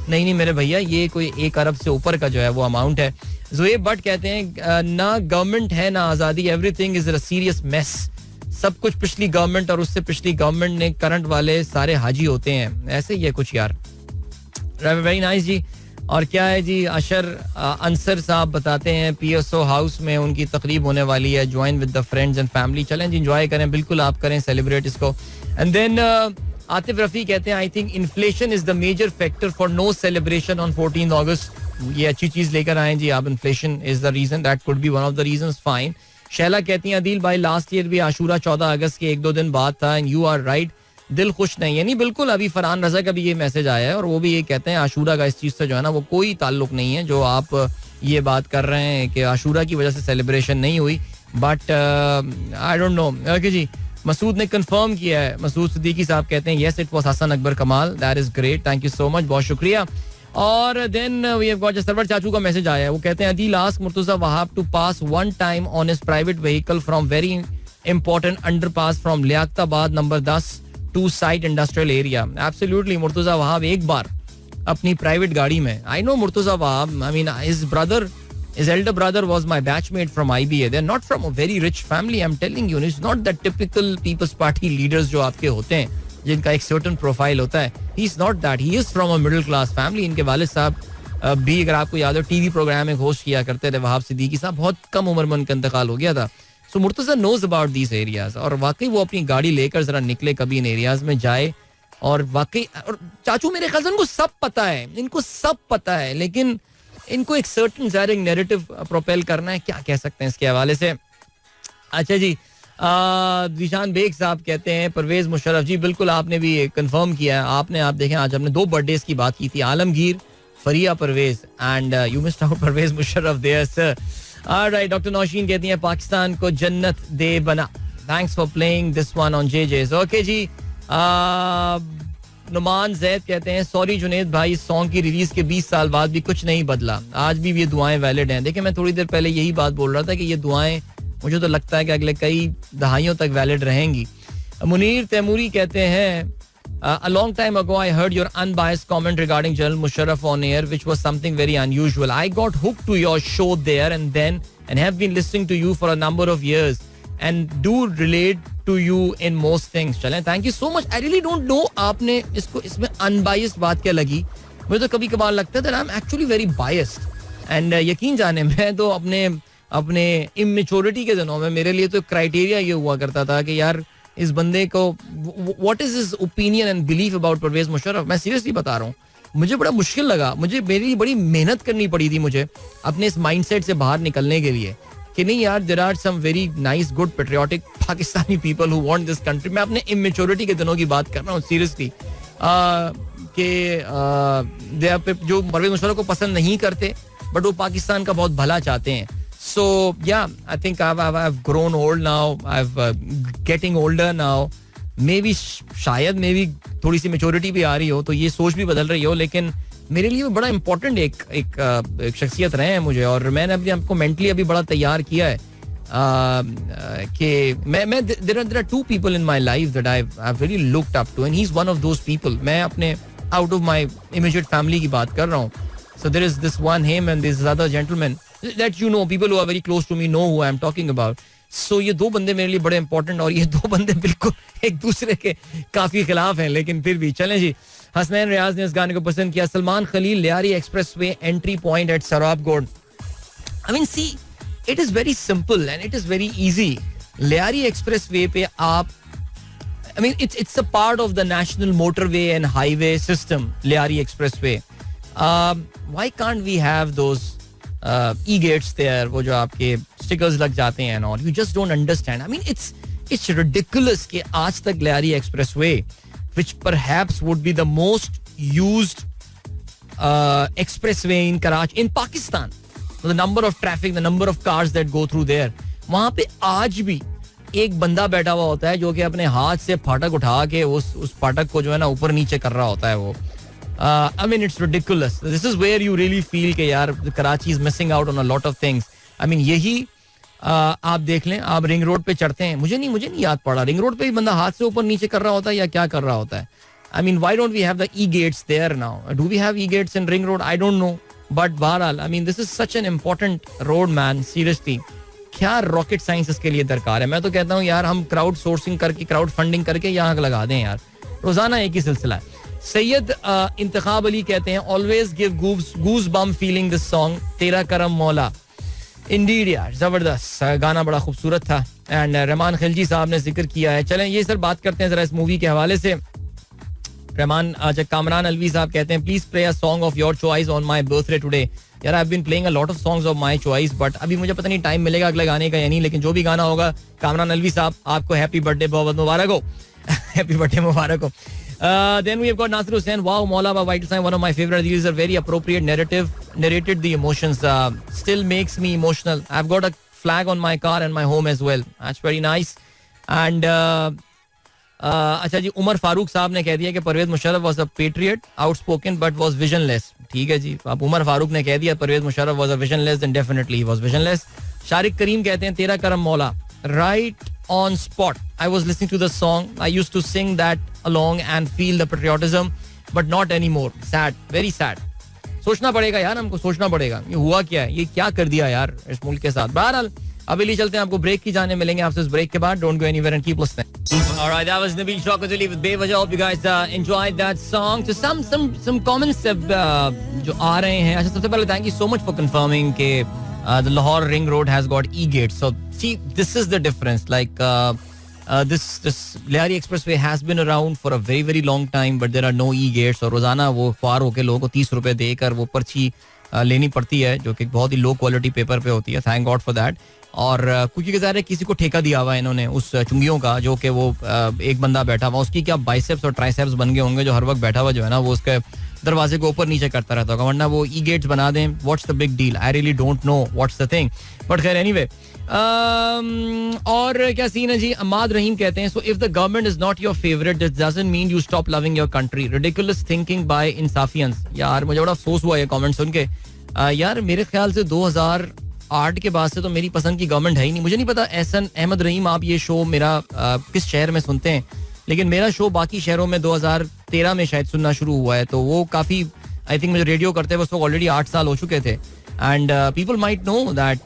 नहीं मेरे भैया, ये कोई 1 अरब से ऊपर का जो है वो अमाउंट है. ज़ुएब भट्ट कहते हैं ना गवर्नमेंट है ना आज़ादी, everything is a serious mess. सब कुछ पिछली गवर्नमेंट और उससे पिछली गवर्नमेंट ने करंट वाले सारे हाजी होते हैं. ऐसे ही है कुछ यार. वेरी नाइस जी. और क्या है जी, अशर अंसर साहब बताते हैं पीएसओ हाउस में उनकी तकरीब होने वाली है, join with the friends and family. चलें जी एंजॉय करें, बिल्कुल आप करें सेलिब्रेट इसको. एंड देन आतिफ रफी कहते हैं I think inflation is the major factor for no celebration on 14 August. ये अच्छी चीज लेकर आए जी आप. Inflation is the reason, that could be one of the reasons. Fine. Shaila कहती हैं अदील भाई लास्ट ईयर भी आशूरा 14 अगस्त के 1-2 दिन बाद था एंड यू आर राइट, दिल खुश नहीं है. नहीं बिल्कुल, अभी फरहान रजा का भी ये मैसेज आया है और वो भी ये कहते हैं आशूरा का इस चीज से जो है ना वो कोई ताल्लुक नहीं है जो आप ये बात कर रहे हैं कि आशूरा की वजह से सेलिब्रेशन नहीं हुई. But I don't know. Okay जी. मसूद ने कंफर्म किया है. मसूद सिद्दीकी साहब कहते हैं yes it was Hasan Akbar Kamal. That is great, thank you so much, बहुत शुक्रिया. और then we have got Sarwar चाचू का मैसेज आया है. वो कहते हैं Adeel ask Murtaza Wahab to pass one time on his private vehicle from very important underpass from Liaquatabad number 10 to site industrial area. Absolutely Murtaza Wahab एक बार अपनी प्राइवेट गाड़ी में. I know Murtaza Wahab, I mean his elder brother was my batchmate from IBA. They're not from a very rich family, I'm telling you. It's not that typical People's Party leaders जो आपके होते हैं जिनका एक certain profile होता है. He's not that. He is from a middle class family. इनके वालिद साहब भी अगर आपको याद हो टीवी प्रोग्राम में होस्ट किया करते थे वहाब सिद्दीकी साहब. बहुत कम उम्र में उनका इंतकाल हो गया था. So Murtaza knows about these areas और वाकई वो अपनी गाड़ी लेकर जरा निकले कभी इन एरियाज में जाए. और वाकई और चाचू मेरे ख्याल से उनको सब पता है, इनको सब पता है, लेकिन इनको एक सर्टेन ज़ाहिर नैरेटिव प्रोपेल करना है. क्या कह सकते हैं इसके हवाले से. अच्छा जी. जीशान बेग साहब कहते हैं परवेज मुशर्रफ जी. बिल्कुल आपने भी कंफर्म किया है. आपने आप देखें आज हमने 2 बर्थडेज की बात की थी, Alamgir Faria Pervez and you missed out Pervez Musharraf there sir. Alright. Doctor Nausheen कहती हैं पाकिस्तान को जन्नत दे बना. Thanks for playing this one on जेजेस. ओके जी. नुमान जैद कहते हैं सॉरी जुनेद भाई, इस सॉन्ग की रिलीज के 20 साल बाद भी कुछ नहीं बदला, आज भी ये दुआएं वैलिड हैं. देखिए मैं थोड़ी देर पहले यही बात बोल रहा था कि ये दुआएं मुझे तो लगता है कि अगले कई दहाइयों तक वैलिड रहेंगी. मुनीर तैमूरी कहते हैं a long time ago I heard your unbiased comment regarding General Musharraf on air which was something very unusual. I got hooked to your show there and have been listening to you for a number of years and do relate to you in most things. चलें, thank you so much. I really don't know आपने इसको इसमें unbiased बात क्या लगी. मुझे तो कभी कभार लगता है that I'm actually very biased and यकीन जाने मैं तो अपने immaturity के दिनों में मेरे लिए तो क्राइटेरिया ये हुआ करता था कि यार इस बंदे को what is his opinion and belief about Pervez Musharraf. मैं सीरियसली बता रहा हूँ, मुझे बड़ा मुश्किल लगा, मुझे मेरी बड़ी मेहनत करनी पड़ी थी मुझे अपने इस माइंडसेट से बाहर निकलने के लिए कि नहीं यार there are some very nice good patriotic Pakistani people who want this country. मैं अपने इमेच्योरिटी के दिनों की बात कर रहा हूँ सीरियसली. जो परवेज मुशर्रफ को पसंद नहीं करते बट वो पाकिस्तान का बहुत भला चाहते हैं. So yeah, I think I've grown old now. I've getting older now. Maybe शायद थोड़ी सी मेच्योरिटी भी आ रही हो तो ये सोच भी बदल रही हो, लेकिन मेरे लिए बड़ा इंपॉर्टेंट एक शख्सियत रहे हैं मुझे, और मैंने अपने आपको मेंटली अभी बड़ा तैयार किया है कि मैं there are two people in my life that I've really looked up to and he's one of those people. मैं अपने out of my immediate family की बात कर रहा हूँ. So there is this one him and this other gentleman that you know, people who are very close to me know who I'm talking about. So ये दो बंदे मेरे लिए बड़े इंपॉर्टेंट, और ये दो बंदे बिल्कुल एक दूसरे के काफी खिलाफ हैं, लेकिन फिर भी चलें जी. हसनैन रियाज ने इस गाने को पसंद किया. Salman Khalil, Lyari expressway entry point at Sohrabgoth. I mean see, it is very simple and it is very easy. Lyari expressway पे आप, I mean it's a part of the national motorway and highway system, Lyari expressway. Why can't we have those e-gates there, वो जो आपके स्टिकर्स लग जाते हैं and all? You just don't understand. I mean it's ridiculous कि आज तक Lyari expressway, which perhaps would be the most used expressway in Karachi, in Pakistan, the number of traffic, the number of cars that go through there, वहाँ पे आज भी एक बंदा बैठा हुआ होता है जो कि अपने हाथ से फाटक उठा के उस फाटक को जो है ना ऊपर नीचे कर रहा होता है वो. I mean it's ridiculous. This is where you really feel कि यार Karachi is missing out on a lot of things. I mean यही आप देख लें, आप रिंग रोड पे चढ़ते हैं, मुझे नहीं याद पड़ा रिंग रोड पे भी बंदा हाथ से ऊपर नीचे कर रहा होता है या क्या कर रहा होता है. I mean why don't we have the e-gates there now? Do we have e-gates in ring road? I don't know. But बहरहाल I mean this is such an important road man, seriously. क्या रॉकेट साइंस इसके लिए दरकार है? मैं तो कहता हूँ यार हम क्राउड सोर्सिंग करके, क्राउड फंडिंग करके यहाँ लगा दें यार, रोजाना एक ही सिलसिला है. सैयद इंतखाब अली कहते हैं always give goose bomb feeling this song, तेरा करम मौला. इंडीड यार, जबरदस्त गाना, बड़ा खूबसूरत था. एंड रहमान खिलजी साहब ने जिक्र किया है. चलें ये सर बात करते हैं जरा इस मूवी के हवाले से. रहमान कामरान अलवी साहब कहते हैं please play a song of your choice on my birthday today. यार I have been playing a lot of songs of my choice, but अभी मुझे पता नहीं टाइम मिलेगा अगले गाने का या नहीं, लेकिन जो भी गाना होगा कामरान अलवी साहब आपको हैप्पी बर्थडे बहुत मुबारक हो. हैप्पी बर्थडे मुबारक हो. Then we have got Nasir Hussain. Wow, Maula by Vital Sign, one of my favorite. These are very appropriate narrated the emotions. Still makes me emotional. I've got a flag on my car and my home as well. That's very nice. And अच्छा जी, उमर फारूक साहब ने कह दिया कि Parvez Musharraf was a patriot, outspoken but was visionless. ठीक है जी, अब उमर फारूक ने कह दिया Parvez Musharraf was a visionless, then definitely he was visionless. Shariq करीम कहते हैं तेरा करम मौला, right on spot. I was listening to the song. I used to sing that along and feel the patriotism, but not anymore. Sad, very sad. सोचना पड़ेगा यार, हमको सोचना पड़ेगा ये हुआ क्या है, ये क्या कर दिया यार इस मुल्क के साथ. बहरहाल अभी लिए चलते हैं, आपको ब्रेक की जाने मिलेंगे आपसे इस ब्रेक के बाद. Don't go anywhere and keep listening. Alright, that was Nabil Shaukat Ali with Bevajah. Hope you guys enjoyed that song. So some comments जो आ रहे हैं. अच्छा, सबसे पहले thank you so much for confirming कि the Lahore Ring Road has got e-gates. So see, this is the difference. Like this Liari Expressway has been around for a very very long time, but there are no e-gates. और रोजाना वो ख्वार होके लोगों को 30 रुपए देकर वो पर्ची लेनी पड़ती है, जो कि बहुत ही लो क्वालिटी पेपर पे होती है. Thank God for that. और क्योंकि ज़ाहिर है किसी को ठेका दिया हुआ है इन्होंने उस चुंगियों का, जो कि वो एक बंदा बैठा हुआ, उसकी क्या बाइसेप्स और ट्राइसेप्स बन गए होंगे, जो हर वक्त बैठा हुआ जो है ना वो उसके दरवाजे को ऊपर नीचे करता रहता होगा. वरना वो ई गेट्स बना दें, what's the big deal? I really don't know what's the thing, but खैर एनीवे. और क्या सीन है जी? अमाद रहीम कहते हैं so if the government is not your favourite this doesn't mean you stop loving your country. Ridiculous thinking by इंसाफियंस. यार मुझे बड़ा अफसोस हुआ ये कमेंट सुन के. यार मेरे ख्याल से 2008 के बाद से तो मेरी पसंद की गवर्नमेंट है ही नहीं. मुझे नहीं पता एहसन अहमद रहीम आप ये शो मेरा किस शहर में सुनते हैं, लेकिन मेरा शो बाकी शहरों में 2013 में शायद सुनना शुरू हुआ है. तो वो काफ़ी आई थिंक मुझे रेडियो करते हुए उस वक्त ऑलरेडी 8 साल हो चुके थे. And people might know that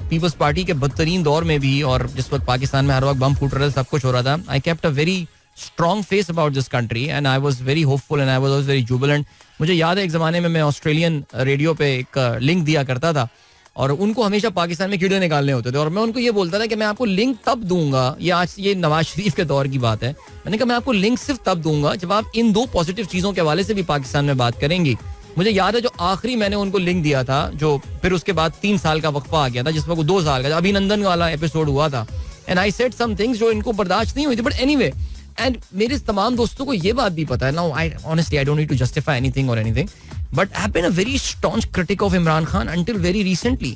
people's party के बदतरीन दौर में भी, और जिस वक्त पाकिस्तान में हर वक्त बम फूट रहे थे, सब कुछ हो रहा था, I kept a very strong face about this country and I was very hopeful and I was very Jubilant. मुझे याद है एक ज़माने में मैं ऑस्ट्रेलियन रेडियो पे एक लिंक दिया करता था, और उनको हमेशा पाकिस्तान में कीड़े निकालने होते थे, और मैं उनको ये बोलता था कि मैं आपको लिंक तब दूंगा, ये आज ये नवाज शरीफ के दौर की बात है, मैंने कहा मैं आपको लिंक सिर्फ तब दूंगा जब आप इन 2 पॉजिटिव चीज़ों के हवाले से भी पाकिस्तान में बात करेंगी. मुझे याद है जो आखिरी मैंने उनको लिंक दिया था, जो फिर उसके बाद 3 साल का वक्फा आ गया था, जिसमें 2 साल का अभिनंदन वाला एपिसोड हुआ था, and I said some things जो इनको बर्दाश्त नहीं हुई थी. बट एनीवे एंड मेरे तमाम दोस्तों को ये बात भी पता है ना, I honestly I don't need to justify anything और anything, but I have been a very staunch critic of Imran Khan until very recently.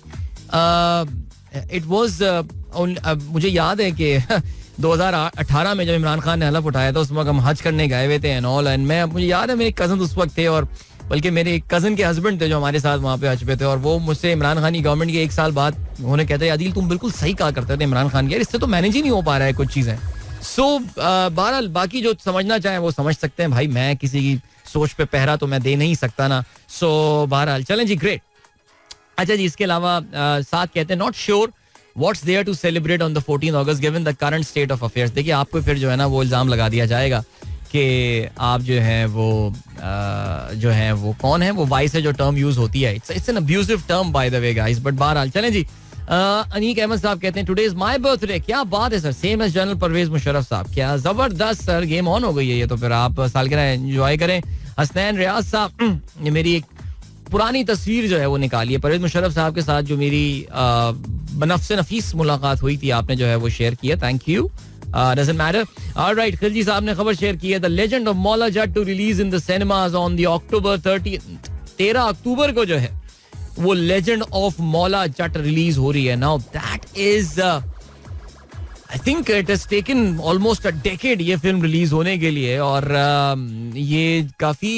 It was, मुझे याद है कि 2018 में जब इमरान खान ने हलफ उठाया था, उस वक्त हम हज करने गए हुए थे एंड ऑल, एंड मैं, मुझे याद है मेरे कजन उस वक्त थे, और बल्कि मेरे एक कजन के हस्बैंड थे जो हमारे साथ वहाँ पे हज पे थे, और वो मुझसे इमरान खान की गवर्नमेंट के 1 साल बाद उन्होंने कहते हैं आदिल तुम बिल्कुल सही कहा करते थे इमरान खान की, यार इससे तो मैनेज ही नहीं हो पा रहा है कुछ चीज़ें. सो बहरहाल बाकी जो समझना चाहें वो समझ सकते हैं भाई, मैं किसी की सोच पे पहरा तो मैं दे नहीं सकता ना. सो बहरहाल चलें जी, ग्रेट. अच्छा जी, इसके अलावा साथ कहते हैं not sure what's there to celebrate on the 14 August given the current state of affairs. देखिए आपको फिर जो है ना वो इल्ज़ाम लगा दिया जाएगा कि आप जो है वो कौन है, वो वाइस है जो टर्म यूज होती है, it's an abusive term by the way guys. But बहरहाल चलें जी. अनीक अहमद साहब कहते हैं टुडे इज माय बर्थडे. क्या बात है sir, same age general Parvez Musharraf sahab. क्या जबरदस्त सर, गेम ऑन हो गई है ये तो, फिर आप सालगिरह एंजॉय करें. हसनैन रियाज साहब, मेरी एक पुरानी तस्वीर जो है वो निकाली है परवेज मुशर्रफ साहब के साथ, जो मेरी बनफ्स नफीस मुलाकात हुई थी, आपने जो है वो शेयर किया, thank you. Doesn't matter. All right, Khilji साहब ने खबर शेयर की है, The Legend of Mola Jat to release in the cinemas on the October 13 अक्टूबर को जो है वो Legend of Mola Jat release हो रही है. Now that is I think it has taken almost a decade ये फिल्म रिलीज होने के लिए, और ये काफी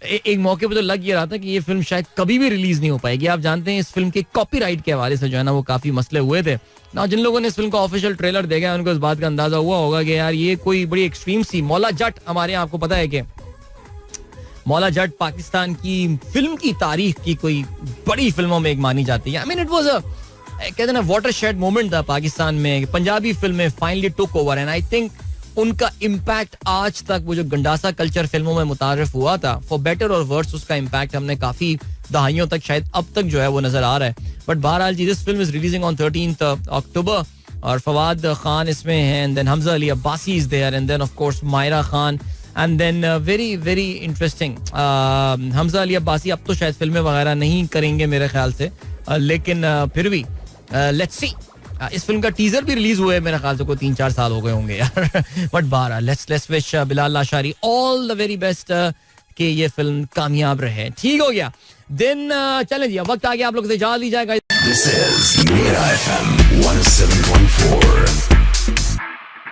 एक मौके पर तो लग ये रहा था कि ये फिल्म शायद कभी भी रिलीज नहीं हो पाएगी. आप जानते हैं इस फिल्म के कॉपीराइट के हवाले से जो है ना वो काफी मसले हुए थे ना. जिन लोगों ने इस फिल्म का ऑफिशियल ट्रेलर देखा है उनको इस बात का अंदाजा हुआ होगा कि यार ये कोई बड़ी एक्सट्रीम सी. मौला जट, हमारे यहाँ आपको पता है कि मौला जट पाकिस्तान की फिल्म की तारीख की कोई बड़ी फिल्मों में एक मानी जाती है. I mean it was a, कहते हैं ना, वाटरशेड मोमेंट था पाकिस्तान में. पंजाबी फिल्में finally took over and I think उनका इम्पैक्ट आज तक, वो जो गंडासा कल्चर फिल्मों में मुतारिफ हुआ था, फॉर बेटर और वर्स, उसका इम्पैक्ट हमने काफी दहाइयों तक, शायद अब तक जो है वो नजर आ रहा है. बट बहरहाल जी, this film is releasing on 13 October, और फवाद खान इसमें है, and then Hamza Ali Abbasi is there, and then of course Mahira Khan, and then very very interesting Hamza Ali Abbasi अब तो शायद फिल्में वगैरह नहीं करेंगे मेरे ख्याल से, लेकिन फिर भी लेट्स सी. इस फिल्म का टीजर भी रिलीज हुए मेरे ख्याल से कोई 3-4 साल हो गए होंगे यार. बट बहरहाल let's wish Bilal Lashari all the very best कि ये फिल्म कामयाब रहे. ठीक हो गया. देन चलें जी, अब वक्त आ गया आप लोग से इजाज़त दी जाएगा. This is Mira FM 107.